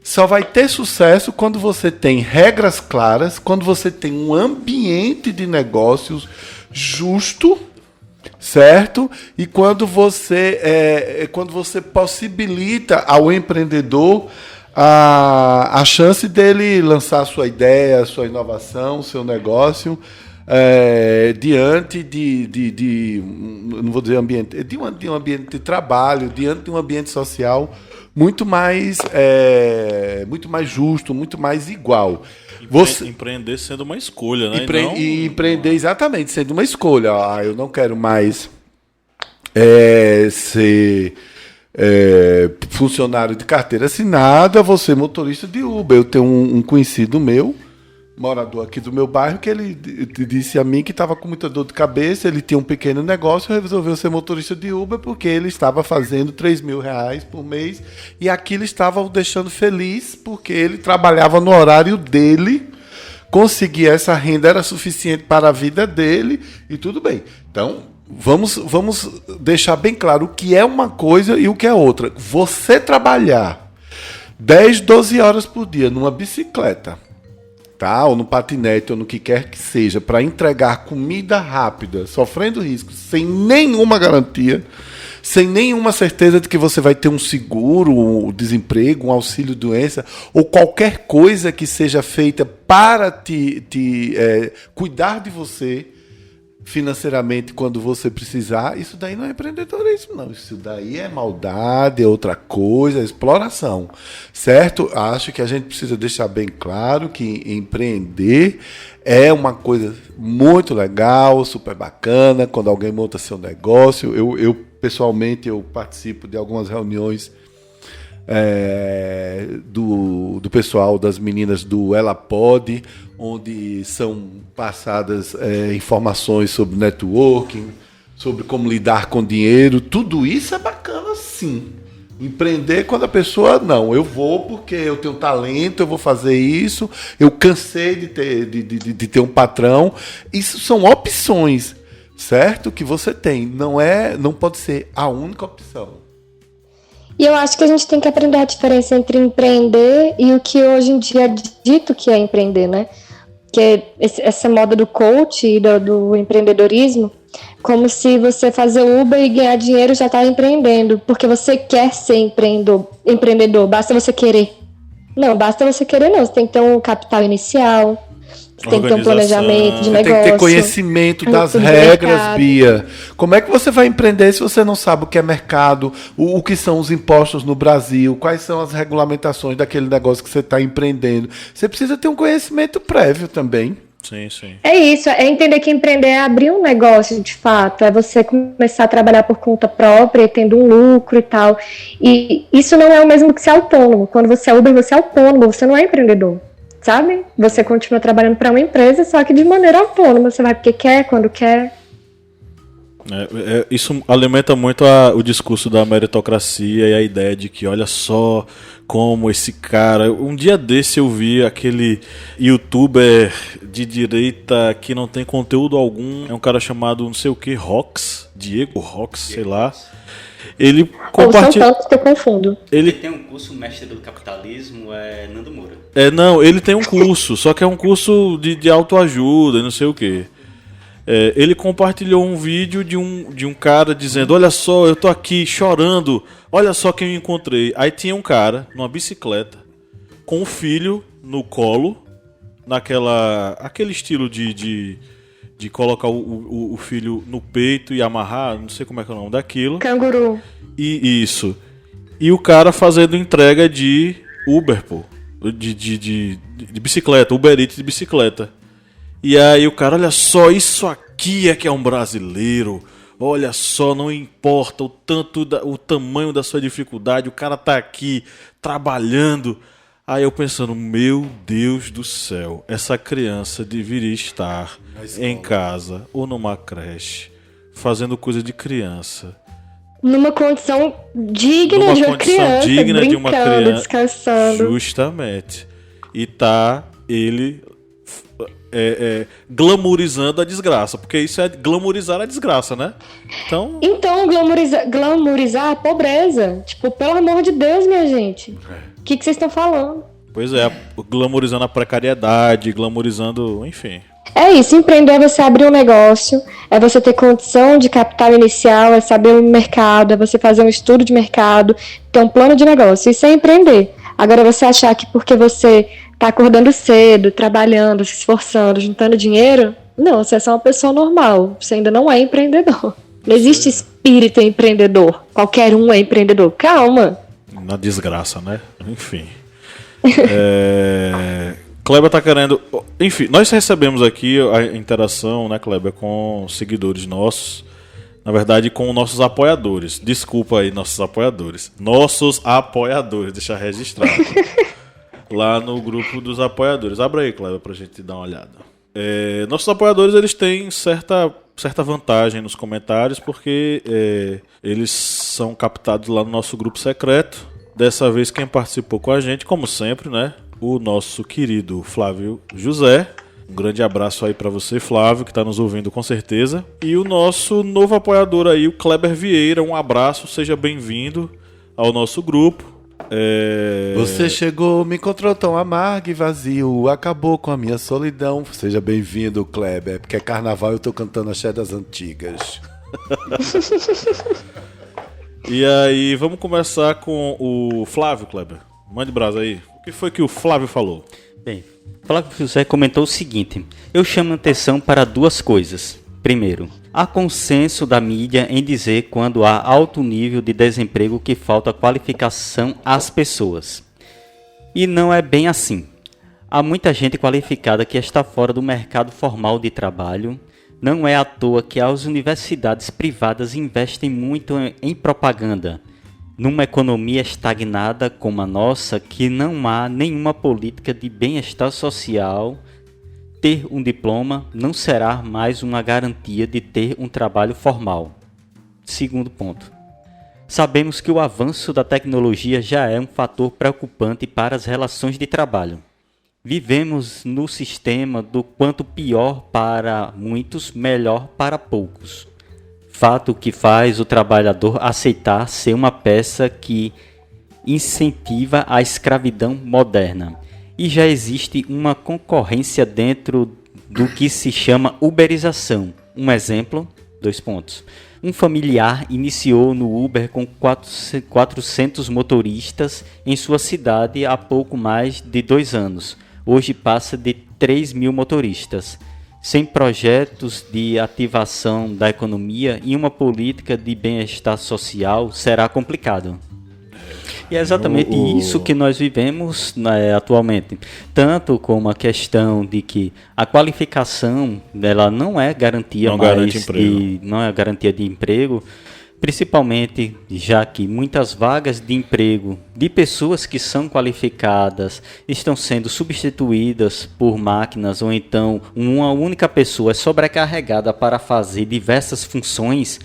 [SPEAKER 3] só vai ter sucesso quando você tem regras claras, quando você tem um ambiente de negócios justo, certo? E quando você possibilita ao empreendedor a chance dele lançar sua ideia, sua inovação, seu negócio diante não vou dizer ambiente, de um ambiente de trabalho, diante de um ambiente social muito mais justo, muito mais igual.
[SPEAKER 1] Empreender sendo uma escolha, né?
[SPEAKER 3] E empreender exatamente sendo uma escolha. Eu não quero mais ser funcionário de carteira assinada, vou ser motorista de Uber. Eu tenho um conhecido meu, morador aqui do meu bairro, que ele disse a mim que estava com muita dor de cabeça, ele tinha um pequeno negócio e resolveu ser motorista de Uber porque ele estava fazendo R$3.000 por mês e aquilo estava o deixando feliz porque ele trabalhava no horário dele, conseguia essa renda, era suficiente para a vida dele e tudo bem. Então, vamos deixar bem claro o que é uma coisa e o que é outra. Você trabalhar 10, 12 horas por dia numa bicicleta, tá? Ou no patinete, ou no que quer que seja, para entregar comida rápida, sofrendo risco, sem nenhuma garantia, sem nenhuma certeza de que você vai ter um seguro, um desemprego, um auxílio-doença, ou qualquer coisa que seja feita para cuidar de você financeiramente quando você precisar, isso daí não é empreendedorismo, não. Isso daí é maldade, é outra coisa, é exploração, certo? Acho que a gente precisa deixar bem claro que empreender é uma coisa muito legal, super bacana, quando alguém monta seu negócio. Eu pessoalmente, eu participo de algumas reuniões do pessoal, das meninas do Ela Pode, onde são passadas informações sobre networking, sobre como lidar com dinheiro. Tudo isso é bacana, sim. Empreender quando a pessoa, não, eu vou porque eu tenho talento, eu vou fazer isso, eu cansei de ter um patrão. Isso são opções, certo? Que você tem. Não pode ser a única opção.
[SPEAKER 4] E eu acho que a gente tem que aprender a diferença entre empreender e o que hoje em dia é dito que é empreender, né? Que é essa moda do coach e do empreendedorismo, como se você fazer Uber e ganhar dinheiro já está empreendendo, porque você quer ser empreendedor, basta você querer. Não, basta você querer não, você tem que ter um capital inicial, você tem que ter um planejamento de negócio.
[SPEAKER 3] Tem que ter conhecimento das regras, Bia. Como é que você vai empreender se você não sabe o que é mercado, o que são os impostos no Brasil, quais são as regulamentações daquele negócio que você está empreendendo? Você precisa ter um conhecimento prévio também.
[SPEAKER 1] Sim, sim.
[SPEAKER 4] É isso, é entender que empreender é abrir um negócio de fato, é você começar a trabalhar por conta própria, tendo um lucro e tal. E isso não é o mesmo que ser autônomo. Quando você é Uber, você é autônomo, você não é empreendedor. Sabe? Você continua trabalhando para uma empresa, só que de maneira autônoma. Você vai porque quer, quando quer.
[SPEAKER 1] Isso alimenta muito o discurso da meritocracia e a ideia de que, olha só como esse cara... Um dia desse eu vi aquele youtuber de direita que não tem conteúdo algum. É um cara chamado não sei o que, Rox, Diego Rox, sei lá. Ele compartilha...
[SPEAKER 4] São tantos que eu confundo.
[SPEAKER 2] Ele tem um curso mestre do capitalismo, Nando Moura.
[SPEAKER 1] Não, ele tem um curso, só que é um curso de autoajuda, não sei o quê. Ele compartilhou um vídeo de um cara dizendo: olha só, eu tô aqui chorando, olha só quem eu encontrei. Aí tinha um cara numa bicicleta com um filho no colo, aquele estilo de colocar o filho no peito e amarrar, não sei como é que é o nome daquilo.
[SPEAKER 4] Canguru.
[SPEAKER 1] E isso. E o cara fazendo entrega de Uber, pô. De bicicleta, Uber Eats de bicicleta. E aí o cara, olha só, isso aqui é que é um brasileiro. Olha só, não importa o tamanho da sua dificuldade, o cara tá aqui trabalhando. Aí eu pensando, meu Deus do céu, essa criança deveria estar em casa ou numa creche, fazendo coisa de criança.
[SPEAKER 4] Numa condição digna de uma criança, brincando, descansando.
[SPEAKER 1] Justamente. E tá ele glamourizando a desgraça, porque isso é glamourizar a desgraça, né? Então
[SPEAKER 4] glamourizar a pobreza. Tipo, pelo amor de Deus, minha gente. O que vocês estão falando?
[SPEAKER 1] Pois é, glamourizando a precariedade, glamourizando, enfim.
[SPEAKER 4] É isso, empreender é você abrir um negócio, é você ter condição de capital inicial, é saber o mercado, é você fazer um estudo de mercado, ter um plano de negócio, isso é empreender. Agora você achar que porque você está acordando cedo, trabalhando, se esforçando, juntando dinheiro, Não, você é só uma pessoa normal. Você ainda não é empreendedor. Não existe espírito empreendedor. Qualquer um é empreendedor. Calma.
[SPEAKER 1] Na desgraça, né? Enfim. Kleber tá querendo... Enfim, nós recebemos aqui a interação, né, Kleber, com seguidores nossos. Na verdade, com nossos apoiadores. Desculpa aí, nossos apoiadores. Nossos apoiadores, deixa registrado. Lá no grupo dos apoiadores. Abra aí, Kleber, pra gente dar uma olhada. Nossos apoiadores, eles têm certa vantagem nos comentários, porque eles são captados lá no nosso grupo secreto. Dessa vez, quem participou com a gente, como sempre, né? O nosso querido Flávio José. Um grande abraço aí pra você, Flávio, que tá nos ouvindo com certeza. E o nosso novo apoiador aí, o Kleber Vieira. Um abraço, seja bem-vindo ao nosso grupo.
[SPEAKER 3] Você chegou, me encontrou tão amargo e vazio, acabou com a minha solidão. Seja bem-vindo, Kleber, porque é carnaval e eu tô cantando axé das antigas.
[SPEAKER 1] E aí, vamos começar com o Flávio, Kleber. Mande brasa aí. O que foi que o Flávio falou?
[SPEAKER 2] Bem, Flávio José comentou o seguinte: eu chamo atenção para duas coisas. Primeiro, há consenso da mídia em dizer quando há alto nível de desemprego que falta qualificação às pessoas. E não é bem assim. Há muita gente qualificada que está fora do mercado formal de trabalho. Não é à toa que as universidades privadas investem muito em propaganda. Numa economia estagnada como a nossa, que não há nenhuma política de bem-estar social, ter um diploma não será mais uma garantia de ter um trabalho formal. Segundo ponto. Sabemos que o avanço da tecnologia já é um fator preocupante para as relações de trabalho. Vivemos no sistema do quanto pior para muitos, melhor para poucos. Fato que faz o trabalhador aceitar ser uma peça que incentiva a escravidão moderna. E já existe uma concorrência dentro do que se chama uberização. Um exemplo, 2 pontos. Um familiar iniciou no Uber com 400 motoristas em sua cidade há pouco mais de 2 anos. Hoje passa de 3.000 motoristas. Sem projetos de ativação da economia e uma política de bem-estar social, será complicado. E é exatamente isso que nós vivemos atualmente. Tanto como a questão de que a qualificação dela não é garantia não é garantia de emprego, principalmente já que muitas vagas de emprego de pessoas que são qualificadas estão sendo substituídas por máquinas, ou então uma única pessoa é sobrecarregada para fazer diversas funções.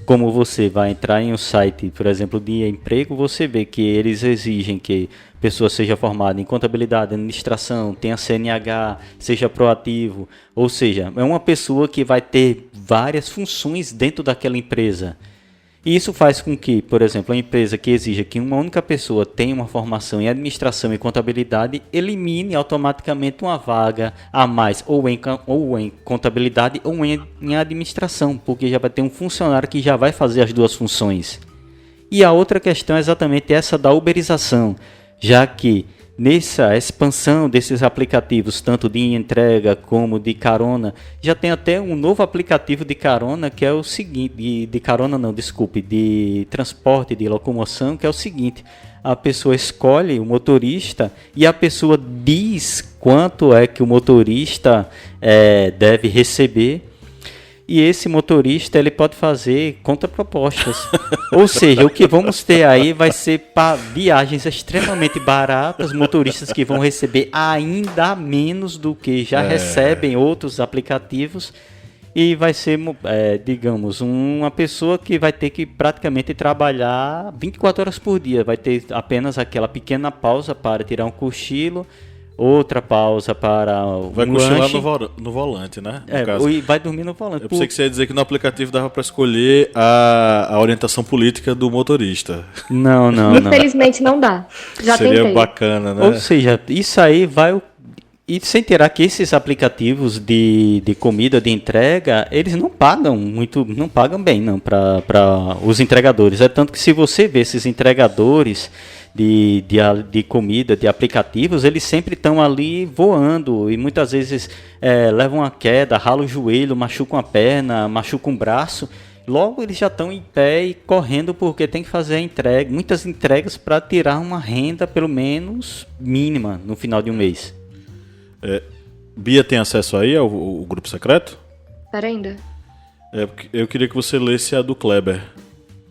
[SPEAKER 2] Como você vai entrar em um site, por exemplo, de emprego, você vê que eles exigem que a pessoa seja formada em contabilidade, administração, tenha CNH, seja proativo. Ou seja, é uma pessoa que vai ter várias funções dentro daquela empresa. E isso faz com que, por exemplo, a empresa que exija que uma única pessoa tenha uma formação em administração e contabilidade, elimine automaticamente uma vaga a mais, ou em contabilidade ou em administração, porque já vai ter um funcionário que já vai fazer as duas funções. E a outra questão é exatamente essa da uberização, já que nessa expansão desses aplicativos, tanto de entrega como de carona, já tem até um novo aplicativo de carona que é o seguinte, de transporte, de locomoção, que é o seguinte: a pessoa escolhe o motorista e a pessoa diz quanto é que o motorista deve receber. E esse motorista ele pode fazer contrapropostas. Ou seja, o que vamos ter aí vai ser para viagens extremamente baratas, motoristas que vão receber ainda menos do que já recebem outros aplicativos. E vai ser, digamos, uma pessoa que vai ter que praticamente trabalhar 24 horas por dia. Vai ter apenas aquela pequena pausa para tirar um cochilo, outra pausa para
[SPEAKER 1] vai cochilar no volante, né?
[SPEAKER 2] E vai dormir no volante.
[SPEAKER 1] Eu pensei que você ia dizer que no aplicativo dava para escolher a orientação política do motorista.
[SPEAKER 2] Não.
[SPEAKER 4] Infelizmente não dá. Já
[SPEAKER 1] Seria
[SPEAKER 4] tentei.
[SPEAKER 1] bacana, né?
[SPEAKER 2] Ou seja, isso aí vai... E sem tirar que esses aplicativos de comida, de entrega, eles não pagam bem não para os entregadores. É tanto que se você vê esses entregadores, de comida, de aplicativos, eles sempre estão ali voando e muitas vezes levam uma queda, ralam o joelho, machucam a perna, machucam o braço. Logo eles já estão em pé e correndo porque tem que fazer muitas entregas para tirar uma renda pelo menos mínima no final de um mês.
[SPEAKER 1] Bia tem acesso aí ao grupo secreto?
[SPEAKER 4] Pera ainda.
[SPEAKER 1] Eu queria que você lesse a do Kleber.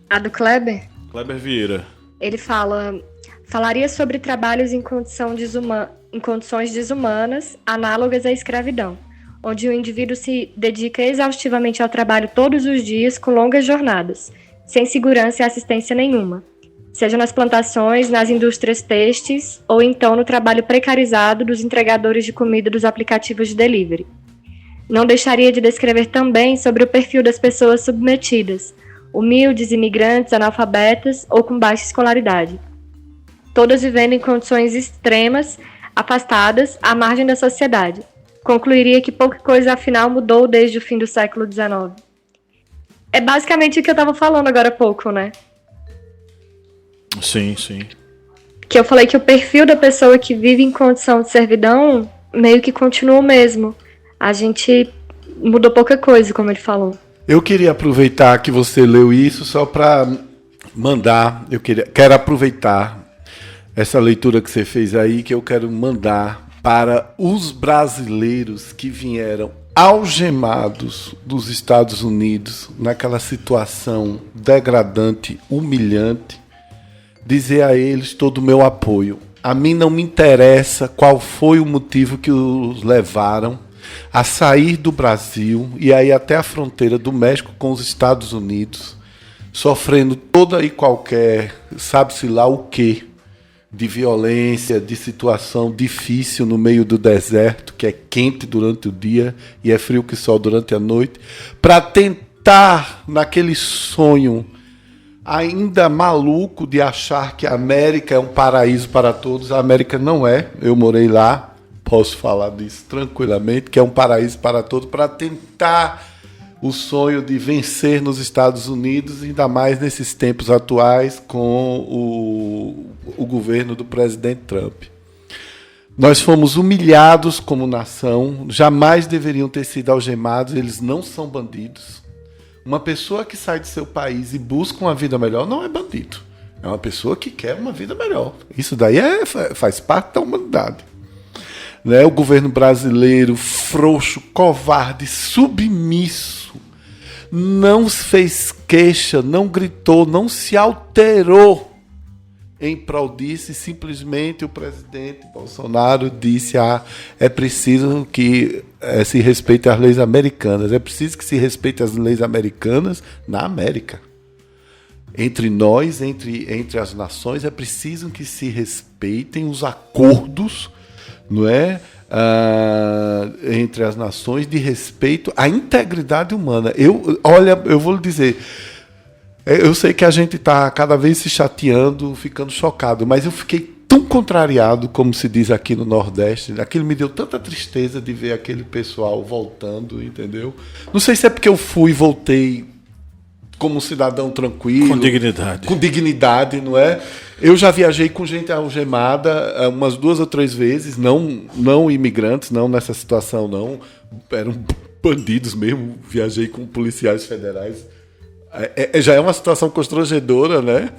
[SPEAKER 4] A do Kleber?
[SPEAKER 1] Kleber Vieira.
[SPEAKER 4] Ele falaria sobre trabalhos em condições desumanas, análogas à escravidão, onde o indivíduo se dedica exaustivamente ao trabalho todos os dias com longas jornadas, sem segurança e assistência nenhuma, seja nas plantações, nas indústrias têxteis ou então no trabalho precarizado dos entregadores de comida dos aplicativos de delivery. Não deixaria de descrever também sobre o perfil das pessoas submetidas, humildes, imigrantes, analfabetas ou com baixa escolaridade. Todas vivendo em condições extremas, afastadas, à margem da sociedade. Concluiria que pouca coisa afinal mudou desde o fim do século XIX. É basicamente o que eu estava falando agora há pouco, né?
[SPEAKER 1] Sim.
[SPEAKER 4] Que eu falei que o perfil da pessoa que vive em condição de servidão meio que continua o mesmo. A gente mudou pouca coisa, como ele falou.
[SPEAKER 3] Eu queria aproveitar que você leu isso só para mandar. Quero aproveitar essa leitura que você fez aí, que eu quero mandar para os brasileiros que vieram algemados dos Estados Unidos, naquela situação degradante, humilhante, dizer a eles todo o meu apoio. A mim não me interessa qual foi o motivo que os levaram a sair do Brasil e aí até a fronteira do México com os Estados Unidos, sofrendo toda e qualquer, sabe-se lá o quê, de violência, de situação difícil no meio do deserto, que é quente durante o dia e é frio que só durante a noite, para tentar, naquele sonho ainda maluco de achar que a América é um paraíso para todos. A América não é, eu morei lá, posso falar disso tranquilamente, que é um paraíso para todos, para tentar o sonho de vencer nos Estados Unidos, ainda mais nesses tempos atuais com o governo do presidente Trump. Nós fomos humilhados como nação, jamais deveriam ter sido algemados, eles não são bandidos. Uma pessoa que sai do seu país e busca uma vida melhor não é bandido, é uma pessoa que quer uma vida melhor. Isso daí faz parte da humanidade. Né? O governo brasileiro, frouxo, covarde, submisso, não fez queixa, não gritou, não se alterou em prol disso, e simplesmente o presidente Bolsonaro disse: é preciso que se respeite as leis americanas, é preciso que se respeite as leis americanas na América. Entre nós, entre as nações, é preciso que se respeitem os acordos, não é? Entre as nações, de respeito à integridade humana. Eu vou lhe dizer, eu sei que a gente está cada vez se chateando, ficando chocado, mas eu fiquei tão contrariado, como se diz aqui no Nordeste. Aquilo me deu tanta tristeza de ver aquele pessoal voltando, entendeu? Não sei se é porque eu fui e voltei como um cidadão tranquilo. Com dignidade, não é? Eu já viajei com gente algemada umas 2 ou 3 vezes, não imigrantes, não nessa situação, não. Eram bandidos mesmo, viajei com policiais federais. Já é uma situação constrangedora, né?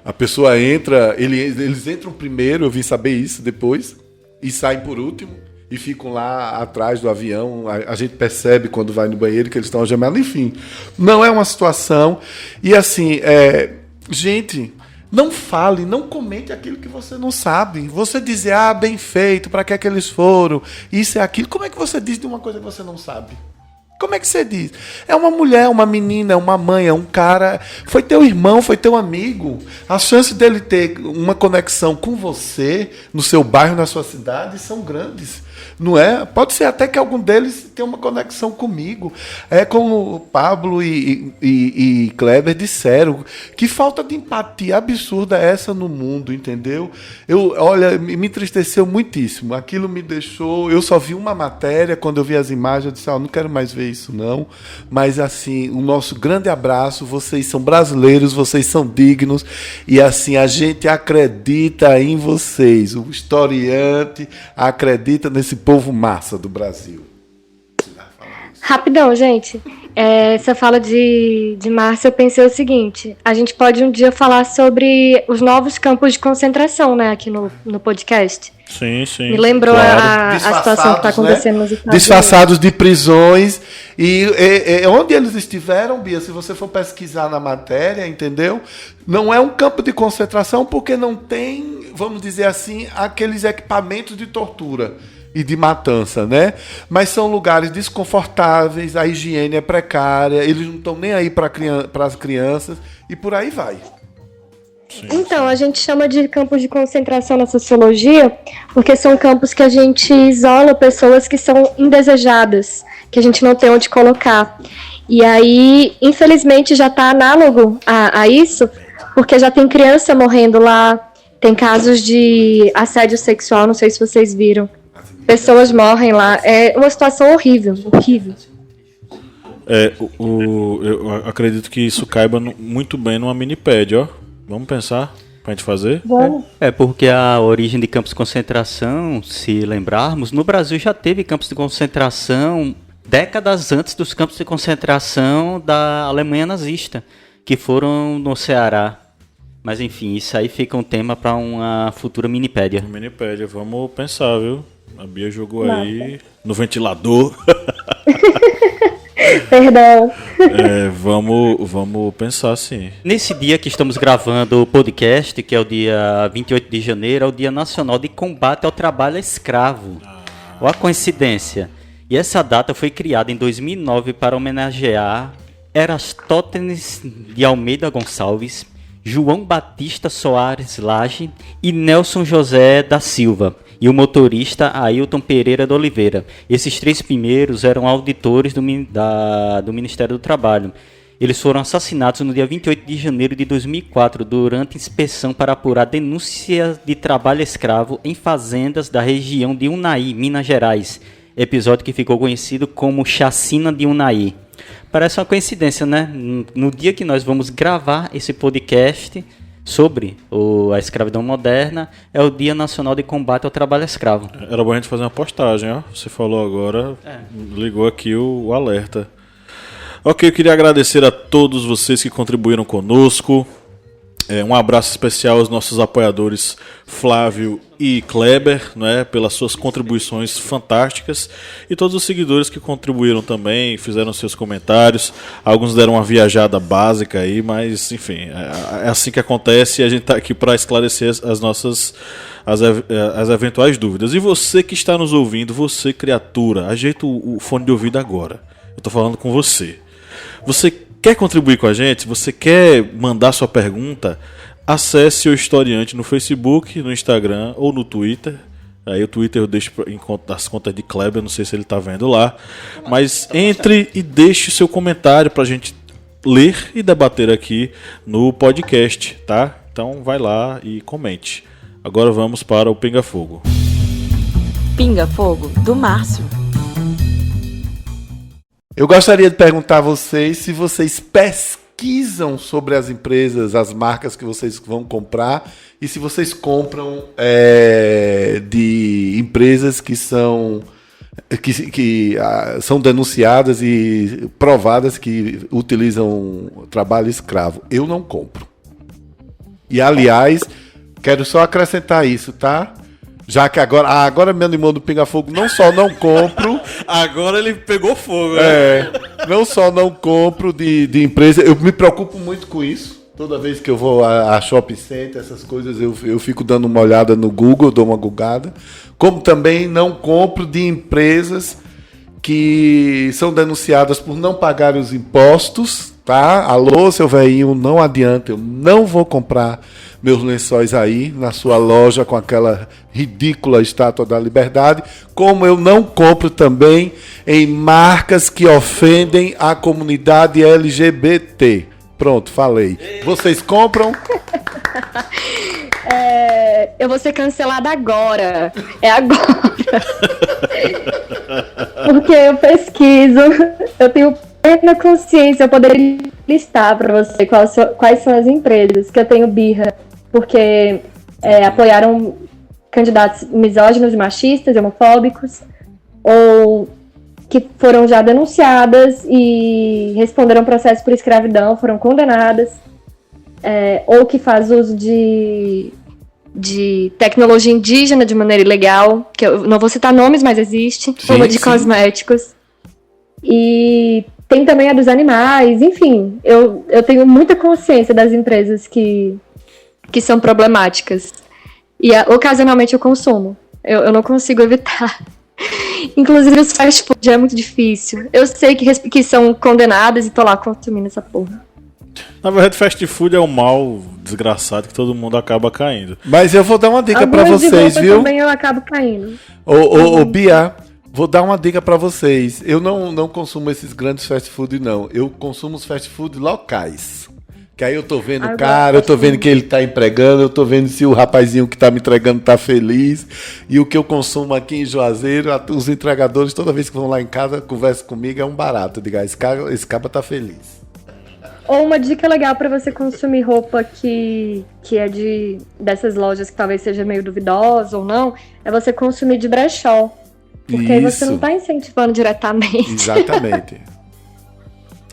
[SPEAKER 3] A pessoa entra, eles entram primeiro, eu vim saber isso depois, e saem por último, e ficam lá atrás do avião. A gente percebe quando vai no banheiro que eles estão algemados. Enfim, não é uma situação. E assim, gente, não fale, não comente aquilo que você não sabe. Você dizer, bem feito, para que é que eles foram, isso é aquilo. Como é que você diz de uma coisa que você não sabe? Como é que você diz? É uma mulher, uma menina, é uma mãe, é um cara. Foi teu irmão, foi teu amigo. A chance dele ter uma conexão com você, no seu bairro, na sua cidade, são grandes. Não é? Pode ser até que algum deles tenha uma conexão comigo. É como o Pablo e Kleber disseram, que falta de empatia absurda é essa no mundo, entendeu? Olha, me entristeceu muitíssimo. Aquilo me deixou... Eu só vi uma matéria, quando eu vi as imagens, eu disse, não quero mais ver isso, não. Mas, assim, o nosso grande abraço, vocês são brasileiros, vocês são dignos, e, assim, a gente acredita em vocês. O historiante acredita nesse povo massa do Brasil.
[SPEAKER 4] Rapidão, gente. Essa fala de Márcia, eu pensei o seguinte: a gente pode um dia falar sobre os novos campos de concentração, né, aqui no podcast.
[SPEAKER 1] Sim, sim.
[SPEAKER 4] Me lembrou
[SPEAKER 3] Claro.
[SPEAKER 4] a situação que está acontecendo nos Estados
[SPEAKER 3] Disfarçados de prisões. E onde eles estiveram, Bia, se você for pesquisar na matéria, entendeu? Não é um campo de concentração porque não tem, vamos dizer assim, aqueles equipamentos de tortura e de matança, né? Mas são lugares desconfortáveis, a higiene é precária, eles não estão nem aí para as crianças e por aí vai.
[SPEAKER 4] Então, a gente chama de campos de concentração na sociologia porque são campos que a gente isola pessoas que são indesejadas, que a gente não tem onde colocar. E aí, infelizmente, já está análogo a isso, porque já tem criança morrendo lá, tem casos de assédio sexual, não sei se vocês viram. Pessoas morrem lá, é uma situação horrível, horrível.
[SPEAKER 1] Eu acredito que isso caiba muito bem numa minipédia, ó. Vamos pensar pra gente fazer?
[SPEAKER 4] Vamos.
[SPEAKER 2] Porque a origem de campos de concentração, se lembrarmos, no Brasil já teve campos de concentração décadas antes dos campos de concentração da Alemanha nazista, que foram no Ceará. Mas enfim, isso aí fica um tema para uma futura minipédia.
[SPEAKER 1] Minipédia, vamos pensar, viu? A Bia jogou aí no ventilador.
[SPEAKER 4] Perdão.
[SPEAKER 1] Vamos pensar sim.
[SPEAKER 2] Nesse dia que estamos gravando o podcast, que é o dia 28 de janeiro, é o Dia Nacional de Combate ao Trabalho Escravo. Olha a coincidência. E essa data foi criada em 2009 para homenagear Erastótenes de Almeida Gonçalves, João Batista Soares Lage e Nelson José da Silva, e o motorista Ailton Pereira de Oliveira. Esses três primeiros eram auditores do Ministério do Trabalho. Eles foram assassinados no dia 28 de janeiro de 2004 durante inspeção para apurar denúncias de trabalho escravo em fazendas da região de Unai, Minas Gerais. Episódio que ficou conhecido como Chacina de Unai. Parece uma coincidência, né? No dia que nós vamos gravar esse podcast sobre a escravidão moderna, é o Dia Nacional de Combate ao Trabalho Escravo.
[SPEAKER 1] Era bom a gente fazer uma postagem, ó. Você falou agora, ligou aqui o alerta. Ok, eu queria agradecer a todos vocês que contribuíram conosco. Um abraço especial aos nossos apoiadores Flávio e Kleber, né, pelas suas contribuições fantásticas, e todos os seguidores que contribuíram também, fizeram seus comentários. Alguns deram uma viajada básica aí, mas enfim, é assim que acontece e a gente está aqui para esclarecer as eventuais dúvidas. E você que está nos ouvindo, você criatura, ajeita o fone de ouvido agora. Eu estou falando com você. Você quer contribuir com a gente? Você quer mandar sua pergunta? Acesse o Historiante no Facebook, no Instagram ou no Twitter. Aí o Twitter eu deixo em conta das contas de Kleber, não sei se ele está vendo lá. Mas entre e deixe seu comentário para a gente ler e debater aqui no podcast, tá? Então vai lá e comente. Agora vamos para o Pinga Fogo.
[SPEAKER 7] Pinga Fogo, do Márcio.
[SPEAKER 3] Eu gostaria de perguntar a vocês se vocês pesquisam sobre as empresas, as marcas que vocês vão comprar, e se vocês compram de empresas que são denunciadas e provadas que utilizam trabalho escravo. Eu não compro. E, aliás, quero só acrescentar isso, tá? Já que agora me animou do Pinga Fogo, não só não compro...
[SPEAKER 1] Agora ele pegou fogo,
[SPEAKER 3] né? Não só não compro de empresa, eu me preocupo muito com isso. Toda vez que eu vou a shopping center, essas coisas, eu fico dando uma olhada no Google, dou uma googada. Como também não compro de empresas que são denunciadas por não pagar os impostos tá? Alô, seu velhinho, não adianta, eu não vou comprar meus lençóis aí na sua loja com aquela ridícula Estátua da Liberdade, como eu não compro também em marcas que ofendem a comunidade LGBT. Pronto, falei. Vocês compram?
[SPEAKER 4] Eu vou ser cancelada agora. É agora. Porque eu pesquiso, eu tenho plena consciência, eu poderia listar para você quais são as empresas que eu tenho birra, porque apoiaram candidatos misóginos, machistas, homofóbicos, ou que foram já denunciadas e responderam processo por escravidão, foram condenadas, ou que faz uso de tecnologia indígena de maneira ilegal, que eu não vou citar nomes, mas existe, uma de cosméticos. E tem também a dos animais, enfim, eu tenho muita consciência das empresas que são problemáticas. E ocasionalmente eu consumo. Eu não consigo evitar. Inclusive os fast food é muito difícil. Eu sei que são condenadas e tô lá consumindo essa porra.
[SPEAKER 1] Na verdade, fast food é um mal desgraçado que todo mundo acaba caindo.
[SPEAKER 3] Mas eu vou dar uma dica pra
[SPEAKER 4] Algumas de
[SPEAKER 3] vocês,
[SPEAKER 4] roupa
[SPEAKER 3] viu?
[SPEAKER 4] também eu acabo caindo.
[SPEAKER 3] Ô, Bia, vou dar uma dica pra vocês. Eu não consumo esses grandes fast food, não. Eu consumo os fast food locais. Que aí eu tô vendo o cara, eu tô vendo que ele tá empregando, eu tô vendo se o rapazinho que tá me entregando tá feliz. E o que eu consumo aqui em Juazeiro, os entregadores, toda vez que vão lá em casa, conversam comigo, é um barato. Eu digo, esse cara tá feliz.
[SPEAKER 4] Ou uma dica legal pra você consumir roupa que é dessas lojas que talvez seja meio duvidosa ou não, é você consumir de brechó. Porque aí você não tá incentivando diretamente.
[SPEAKER 3] Exatamente.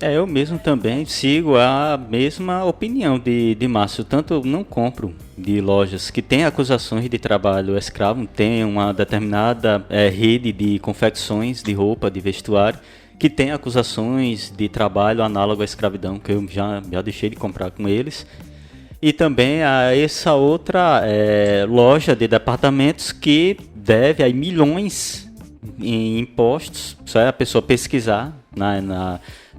[SPEAKER 2] Eu mesmo também sigo a mesma opinião de Márcio. Tanto eu não compro de lojas que têm acusações de trabalho escravo, tem uma determinada rede de confecções de roupa, de vestuário, que tem acusações de trabalho análogo à escravidão, que eu já deixei de comprar com eles. E também a essa outra loja de departamentos que deve aí milhões em impostos. Só é a pessoa pesquisar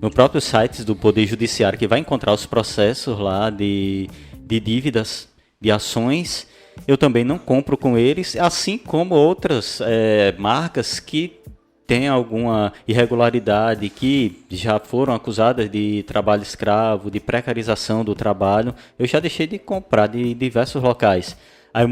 [SPEAKER 2] no próprio site do Poder Judiciário, que vai encontrar os processos lá de dívidas, de ações. Eu também não compro com eles, assim como outras marcas que têm alguma irregularidade, que já foram acusadas de trabalho escravo, de precarização do trabalho. Eu já deixei de comprar de diversos locais. Aí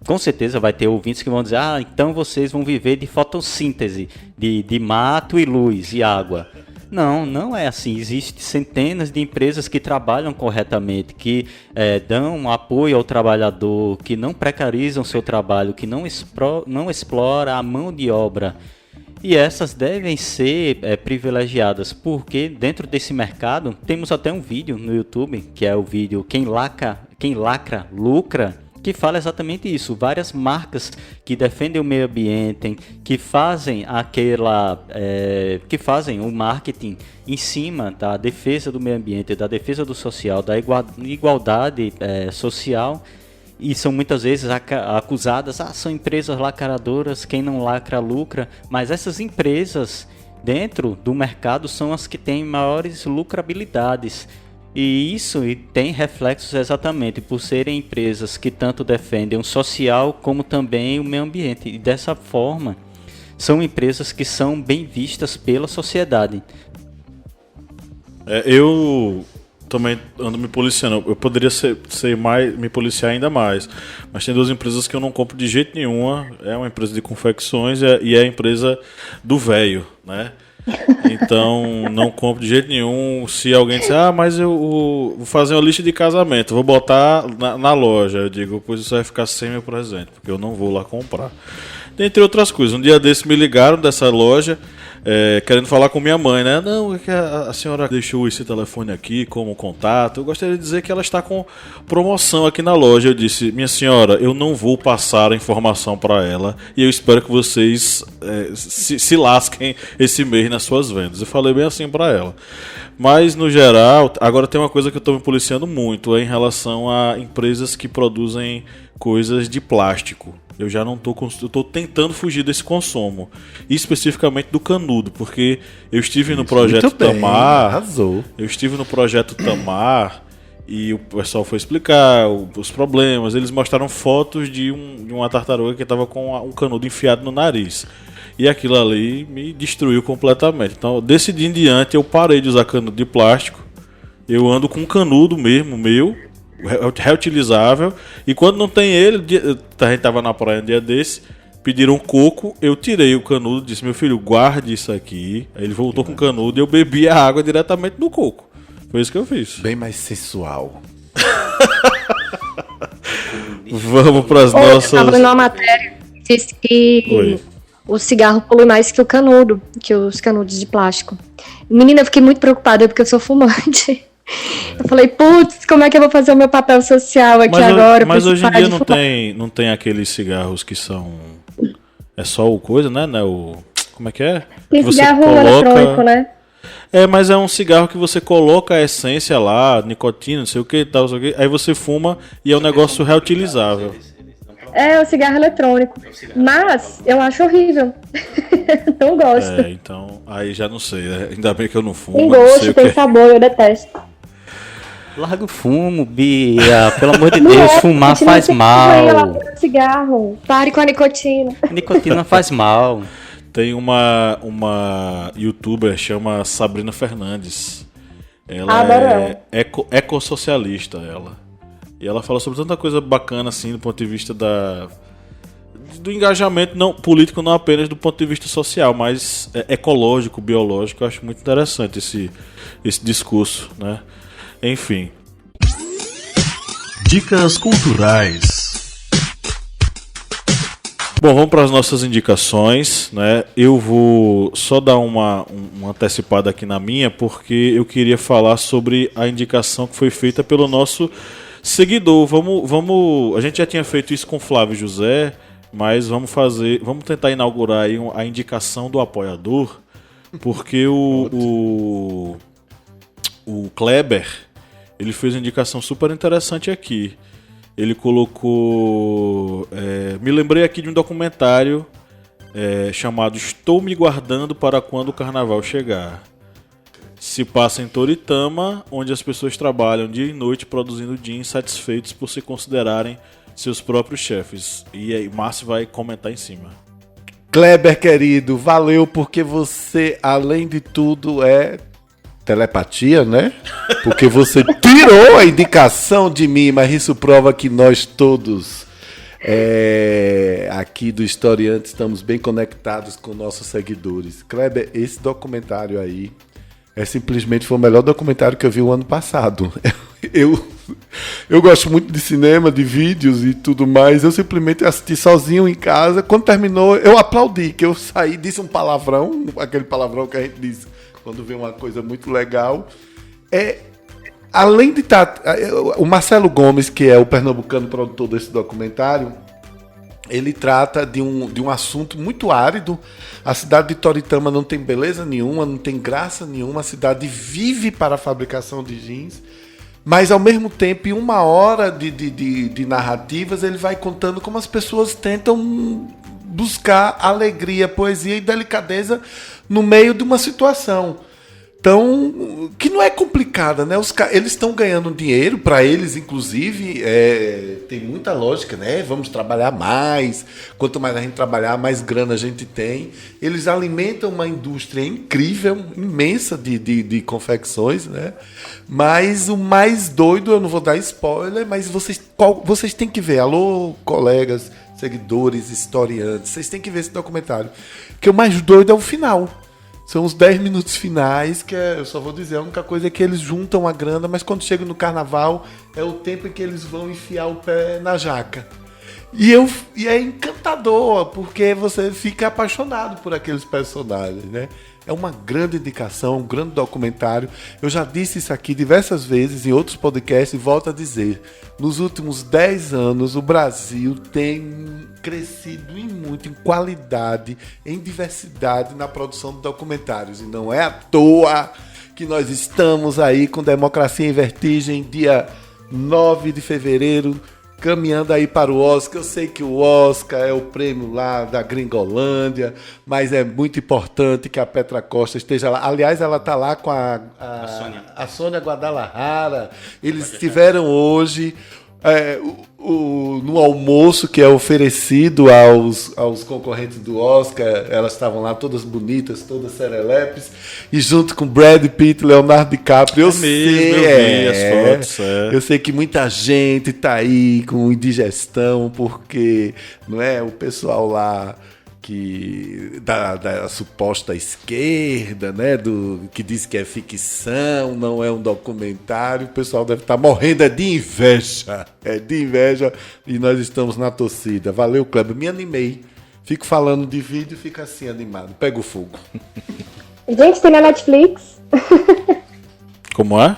[SPEAKER 2] com certeza vai ter ouvintes que vão dizer, então vocês vão viver de fotossíntese, de mato e luz e água. Não é assim. Existem centenas de empresas que trabalham corretamente, que dão apoio ao trabalhador, que não precarizam seu trabalho, que não explora a mão de obra. E essas devem ser privilegiadas, porque dentro desse mercado temos até um vídeo no YouTube, que é o vídeo Quem Lacra, Lucra, que fala exatamente isso. Várias marcas que defendem o meio ambiente, que fazem o marketing em cima da defesa do meio ambiente, da defesa do social, da igualdade social, e são muitas vezes acusadas, são empresas lacradoras, quem não lacra lucra, mas essas empresas dentro do mercado são as que têm maiores lucrabilidades. E isso tem reflexos exatamente por serem empresas que tanto defendem o social como também o meio ambiente. E dessa forma, são empresas que são bem vistas pela sociedade.
[SPEAKER 1] Eu também ando me policiando. Eu poderia me policiar ainda mais. Mas tem duas empresas que eu não compro de jeito nenhum. É uma empresa de confecções e é a empresa do velho, né? Então não compro de jeito nenhum. Se alguém disser, mas eu vou fazer uma lista de casamento, vou botar na loja, eu digo, pois isso vai ficar sem meu presente, porque eu não vou lá comprar. Dentre outras coisas, um dia desses me ligaram dessa loja querendo falar com minha mãe, né? Não, é que a senhora deixou esse telefone aqui como contato. Eu gostaria de dizer que ela está com promoção aqui na loja. Eu disse, minha senhora, eu não vou passar a informação para ela e eu espero que vocês se lasquem esse mês nas suas vendas. Eu falei bem assim para ela. Mas, no geral, agora tem uma coisa que eu estou me policiando muito, em relação a empresas que produzem coisas de plástico, Eu já não tô, eu tô tentando fugir desse consumo. E especificamente do canudo, porque eu estive no projeto
[SPEAKER 3] Muito bem,
[SPEAKER 1] Tamar.
[SPEAKER 3] arrasou.
[SPEAKER 1] Eu estive no projeto Tamar e o pessoal foi explicar os problemas. Eles mostraram fotos de uma tartaruga que estava com um canudo enfiado no nariz. E aquilo ali me destruiu completamente. Então, desse dia em diante, eu parei de usar canudo de plástico. Eu ando com um canudo mesmo, meu, reutilizável. E quando não tem ele, a gente tava na praia um dia desse, pediram um coco, eu tirei o canudo, disse, meu filho, guarde isso aqui. Aí ele voltou com o canudo e eu bebi a água diretamente do coco. Foi isso que eu fiz.
[SPEAKER 3] Bem mais sensual.
[SPEAKER 1] Vamos para as
[SPEAKER 4] Eu
[SPEAKER 1] nossas...
[SPEAKER 4] estava lendo uma matéria que diz que
[SPEAKER 1] Oi.
[SPEAKER 4] o cigarro polui mais que o canudo, que os canudos de plástico. Menina, eu fiquei muito preocupada porque eu sou fumante. Eu falei, putz, como é que eu vou fazer o meu papel social aqui agora?
[SPEAKER 1] Mas hoje em
[SPEAKER 4] Parar
[SPEAKER 1] dia
[SPEAKER 4] de
[SPEAKER 1] não
[SPEAKER 4] fumar.
[SPEAKER 1] não tem aqueles cigarros que são... É só o coisa, né? Como é que é?
[SPEAKER 4] Tem
[SPEAKER 1] Que
[SPEAKER 4] cigarro eletrônico, né?
[SPEAKER 1] É, mas é um cigarro que você coloca a essência lá, nicotina, não sei o que, tal, não sei o que, aí você fuma e é um negócio reutilizável.
[SPEAKER 4] É, o cigarro eletrônico. Mas eu acho horrível. Não gosto.
[SPEAKER 1] É, então, aí já não sei, né? Ainda bem que eu não fumo,
[SPEAKER 4] Tem
[SPEAKER 1] não sei
[SPEAKER 4] gosto,
[SPEAKER 1] o
[SPEAKER 4] tem
[SPEAKER 1] que.
[SPEAKER 4] sabor, eu detesto.
[SPEAKER 2] Larga o fumo, Bia. Pelo amor de
[SPEAKER 4] Não
[SPEAKER 2] Deus,
[SPEAKER 4] é,
[SPEAKER 2] fumar
[SPEAKER 4] gente, não
[SPEAKER 2] faz
[SPEAKER 4] tem vergonha lá
[SPEAKER 2] mal.
[SPEAKER 4] do cigarro. Pare com a nicotina.
[SPEAKER 2] Nicotina faz mal.
[SPEAKER 1] Tem uma youtuber, chama Sabrina Fernandes. Ela
[SPEAKER 4] Adoro
[SPEAKER 1] é ecossocialista, ela. E ela fala sobre tanta coisa bacana, assim, do ponto de vista do engajamento não político, não apenas do ponto de vista social, mas ecológico, biológico. Eu acho muito interessante esse discurso, né? Enfim.
[SPEAKER 5] Dicas culturais.
[SPEAKER 1] Bom, vamos para as nossas indicações, né? Eu vou só dar uma antecipada aqui na minha, porque eu queria falar sobre a indicação que foi feita pelo nosso seguidor. A gente já tinha feito isso com Flávio José, mas vamos tentar inaugurar aí a indicação do apoiador, porque o Kleber, ele fez uma indicação super interessante aqui. Ele colocou... me lembrei aqui de um documentário chamado Estou Me Guardando para Quando o Carnaval Chegar. Se passa em Toritama, onde as pessoas trabalham dia e noite produzindo jeans satisfeitos por se considerarem seus próprios chefes. E aí, Márcio vai comentar em cima.
[SPEAKER 3] Kleber, querido, valeu porque você, além de tudo, é telepatia, né? Porque você tirou a indicação de mim, mas isso prova que nós todos aqui do Historiante estamos bem conectados com nossos seguidores. Kleber, esse documentário aí simplesmente foi o melhor documentário que eu vi o ano passado. Eu gosto muito de cinema, de vídeos e tudo mais. Eu simplesmente assisti sozinho em casa. Quando terminou, eu aplaudi, que eu saí, disse um palavrão, aquele palavrão que a gente diz quando vê uma coisa muito legal. Além de estar... O Marcelo Gomes, que é o pernambucano produtor desse documentário, ele trata de um assunto muito árido. A cidade de Toritama não tem beleza nenhuma, não tem graça nenhuma. A cidade vive para a fabricação de jeans. Mas, ao mesmo tempo, em 1 hora de narrativas, ele vai contando como as pessoas tentam buscar alegria, poesia e delicadeza no meio de uma situação. Então, que não é complicada, né? Eles estão ganhando dinheiro, para eles, inclusive, tem muita lógica, né? Vamos trabalhar mais, quanto mais a gente trabalhar, mais grana a gente tem. Eles alimentam uma indústria incrível, imensa de confecções, né? Mas o mais doido, eu não vou dar spoiler, mas vocês têm que ver. Alô, colegas, seguidores, historiantes, vocês têm que ver esse documentário. Que o mais doido é o final. São os 10 minutos finais, que eu só vou dizer, a única coisa é que eles juntam a grana, mas quando chega no carnaval, é o tempo em que eles vão enfiar o pé na jaca. E é encantador, porque você fica apaixonado por aqueles personagens, né? É uma grande indicação, um grande documentário. Eu já disse isso aqui diversas vezes em outros podcasts e volto a dizer. Nos últimos 10 anos, o Brasil tem crescido muito em qualidade, em diversidade na produção de documentários. E não é à toa que nós estamos aí com Democracia em Vertigem, dia 9 de fevereiro, caminhando aí para o Oscar. Eu sei que o Oscar é o prêmio lá da Gringolândia, mas é muito importante que a Petra Costa esteja lá. Aliás, ela está lá com a Sônia Guadalajara. Eles estiveram hoje no almoço que é oferecido aos concorrentes do Oscar. Elas estavam lá todas bonitas, todas serelepes, e junto com Brad Pitt e Leonardo DiCaprio. Eu vi as fotos. Eu sei que muita gente está aí com indigestão, porque não é o pessoal lá que da suposta esquerda, né, que diz que é ficção, não é um documentário. O pessoal deve estar morrendo de inveja, e nós estamos na torcida. Valeu, Kleber, me animei. Fico falando de vídeo e fico assim animado. Pega o fogo.
[SPEAKER 4] Gente, tem na Netflix.
[SPEAKER 1] Como é?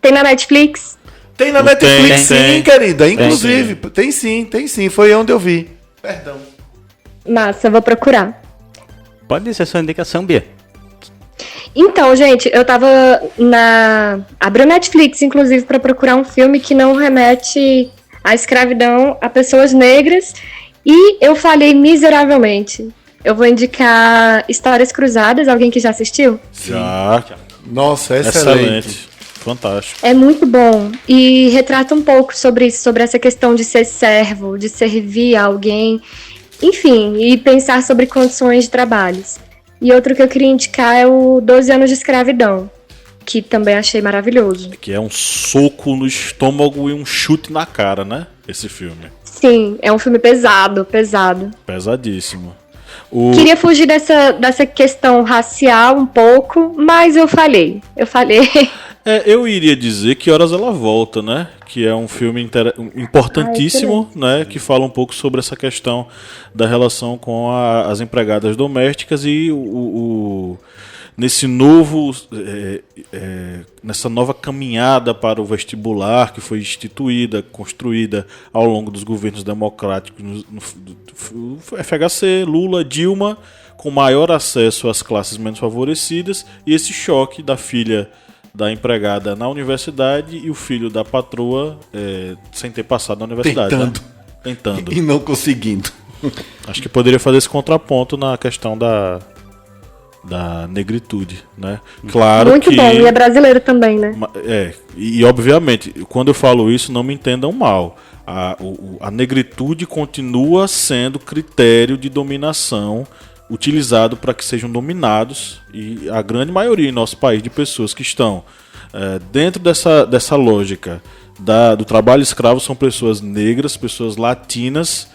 [SPEAKER 4] Tem na Netflix?
[SPEAKER 3] Tem na Netflix, sim, querida. Inclusive,
[SPEAKER 1] tem
[SPEAKER 3] tem sim. Foi onde eu vi. Perdão.
[SPEAKER 4] Massa, eu vou procurar.
[SPEAKER 2] Pode ser sua indicação, Bia.
[SPEAKER 4] Então, gente, eu tava abri o Netflix, inclusive, para procurar um filme que não remete à escravidão a pessoas negras, e eu falhei miseravelmente. Eu vou indicar Histórias Cruzadas, alguém que já assistiu?
[SPEAKER 1] Já.
[SPEAKER 3] Nossa, excelente.
[SPEAKER 1] Fantástico.
[SPEAKER 4] É muito bom, e retrata um pouco sobre isso, sobre essa questão de ser servo, de servir a alguém, enfim, e pensar sobre condições de trabalhos. E outro que eu queria indicar é o 12 Anos de Escravidão, que também achei maravilhoso.
[SPEAKER 1] Que é um soco no estômago e um chute na cara, né? Esse filme.
[SPEAKER 4] Sim, é um filme pesado.
[SPEAKER 1] Pesadíssimo.
[SPEAKER 4] Queria fugir dessa questão racial um pouco, mas eu falhei.
[SPEAKER 1] Eu iria dizer Que Horas Ela Volta, né? Que é um filme importantíssimo, né? Que fala um pouco sobre essa questão da relação com as empregadas domésticas e nessa nova caminhada para o vestibular que foi construída ao longo dos governos democráticos no FHC, Lula, Dilma, com maior acesso às classes menos favorecidas, e esse choque da filha da empregada na universidade e o filho da patroa sem ter passado na universidade. Tentando.
[SPEAKER 3] E não conseguindo.
[SPEAKER 1] Acho que poderia fazer esse contraponto na questão da negritude, né? Claro
[SPEAKER 4] muito
[SPEAKER 1] que...
[SPEAKER 4] bom, e é brasileiro também, né?
[SPEAKER 1] E obviamente, quando eu falo isso, não me entendam mal. A negritude continua sendo critério de dominação utilizado para que sejam dominados, e a grande maioria em nosso país de pessoas que estão dentro dessa lógica do trabalho escravo são pessoas negras, pessoas latinas,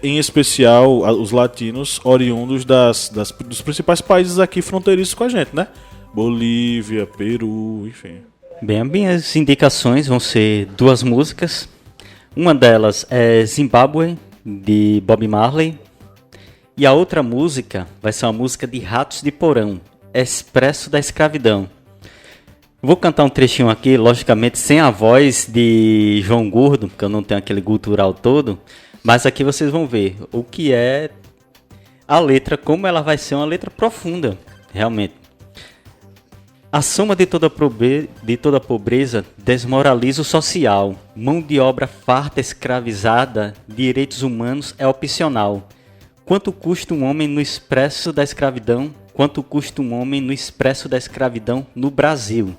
[SPEAKER 1] em especial os latinos oriundos dos principais países aqui fronteiriços com a gente, né? Bolívia, Peru, enfim.
[SPEAKER 2] Bem, as minhas indicações vão ser 2 músicas. Uma delas é Zimbábue, de Bob Marley. E a outra música vai ser uma música de Ratos de Porão, Expresso da Escravidão. Vou cantar um trechinho aqui, logicamente sem a voz de João Gordo, porque eu não tenho aquele gutural todo, mas aqui vocês vão ver o que é a letra, como ela vai ser uma letra profunda, realmente. A soma de toda pobreza desmoraliza o social. Mão de obra farta, escravizada, direitos humanos é opcional. Quanto custa um homem no expresso da escravidão? Quanto custa um homem no expresso da escravidão no Brasil?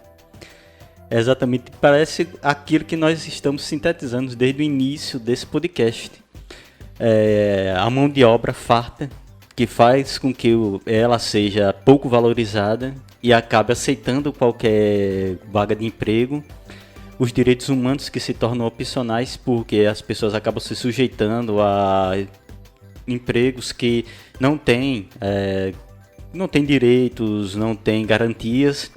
[SPEAKER 2] Exatamente, parece aquilo que nós estamos sintetizando desde o início desse podcast. A mão de obra farta, que faz com que ela seja pouco valorizada e acabe aceitando qualquer vaga de emprego. Os direitos humanos que se tornam opcionais porque as pessoas acabam se sujeitando a empregos que não têm direitos, não têm garantias.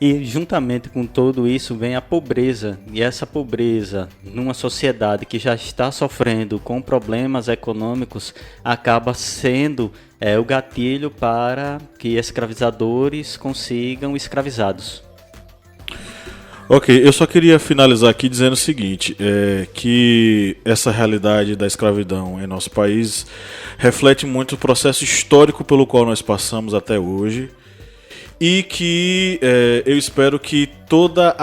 [SPEAKER 2] E juntamente com tudo isso vem a pobreza, e essa pobreza numa sociedade que já está sofrendo com problemas econômicos acaba sendo o gatilho para que escravizadores consigam escravizados.
[SPEAKER 1] Ok, eu só queria finalizar aqui dizendo o seguinte, que essa realidade da escravidão em nosso país reflete muito o processo histórico pelo qual nós passamos até hoje, e que eu espero que todas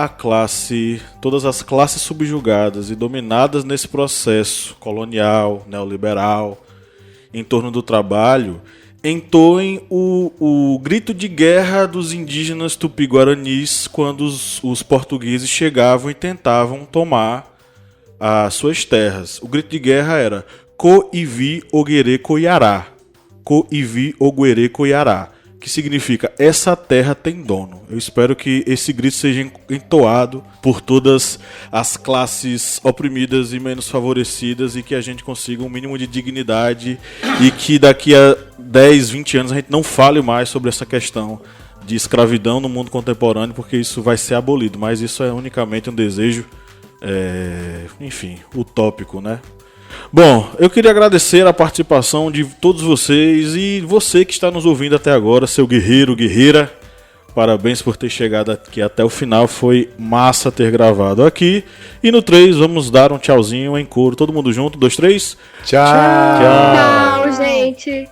[SPEAKER 1] as classes subjugadas e dominadas nesse processo colonial, neoliberal, em torno do trabalho, entoem o grito de guerra dos indígenas tupi-guaranis quando os portugueses chegavam e tentavam tomar as suas terras. O grito de guerra era Co-Ivi Oguerê Coiará. Co-Ivi Oguerê Coiará, que significa essa terra tem dono. Eu espero que esse grito seja entoado por todas as classes oprimidas e menos favorecidas e que a gente consiga um mínimo de dignidade e que daqui a 10, 20 anos a gente não fale mais sobre essa questão de escravidão no mundo contemporâneo, porque isso vai ser abolido, mas isso é unicamente um desejo, enfim, utópico, né? Bom, eu queria agradecer a participação de todos vocês e você que está nos ouvindo até agora, seu guerreiro, guerreira. Parabéns por ter chegado aqui até o final, foi massa ter gravado aqui. E no 3 vamos dar um tchauzinho em coro, todo mundo junto, 2, 3.
[SPEAKER 3] Tchau!
[SPEAKER 4] Tchau, gente.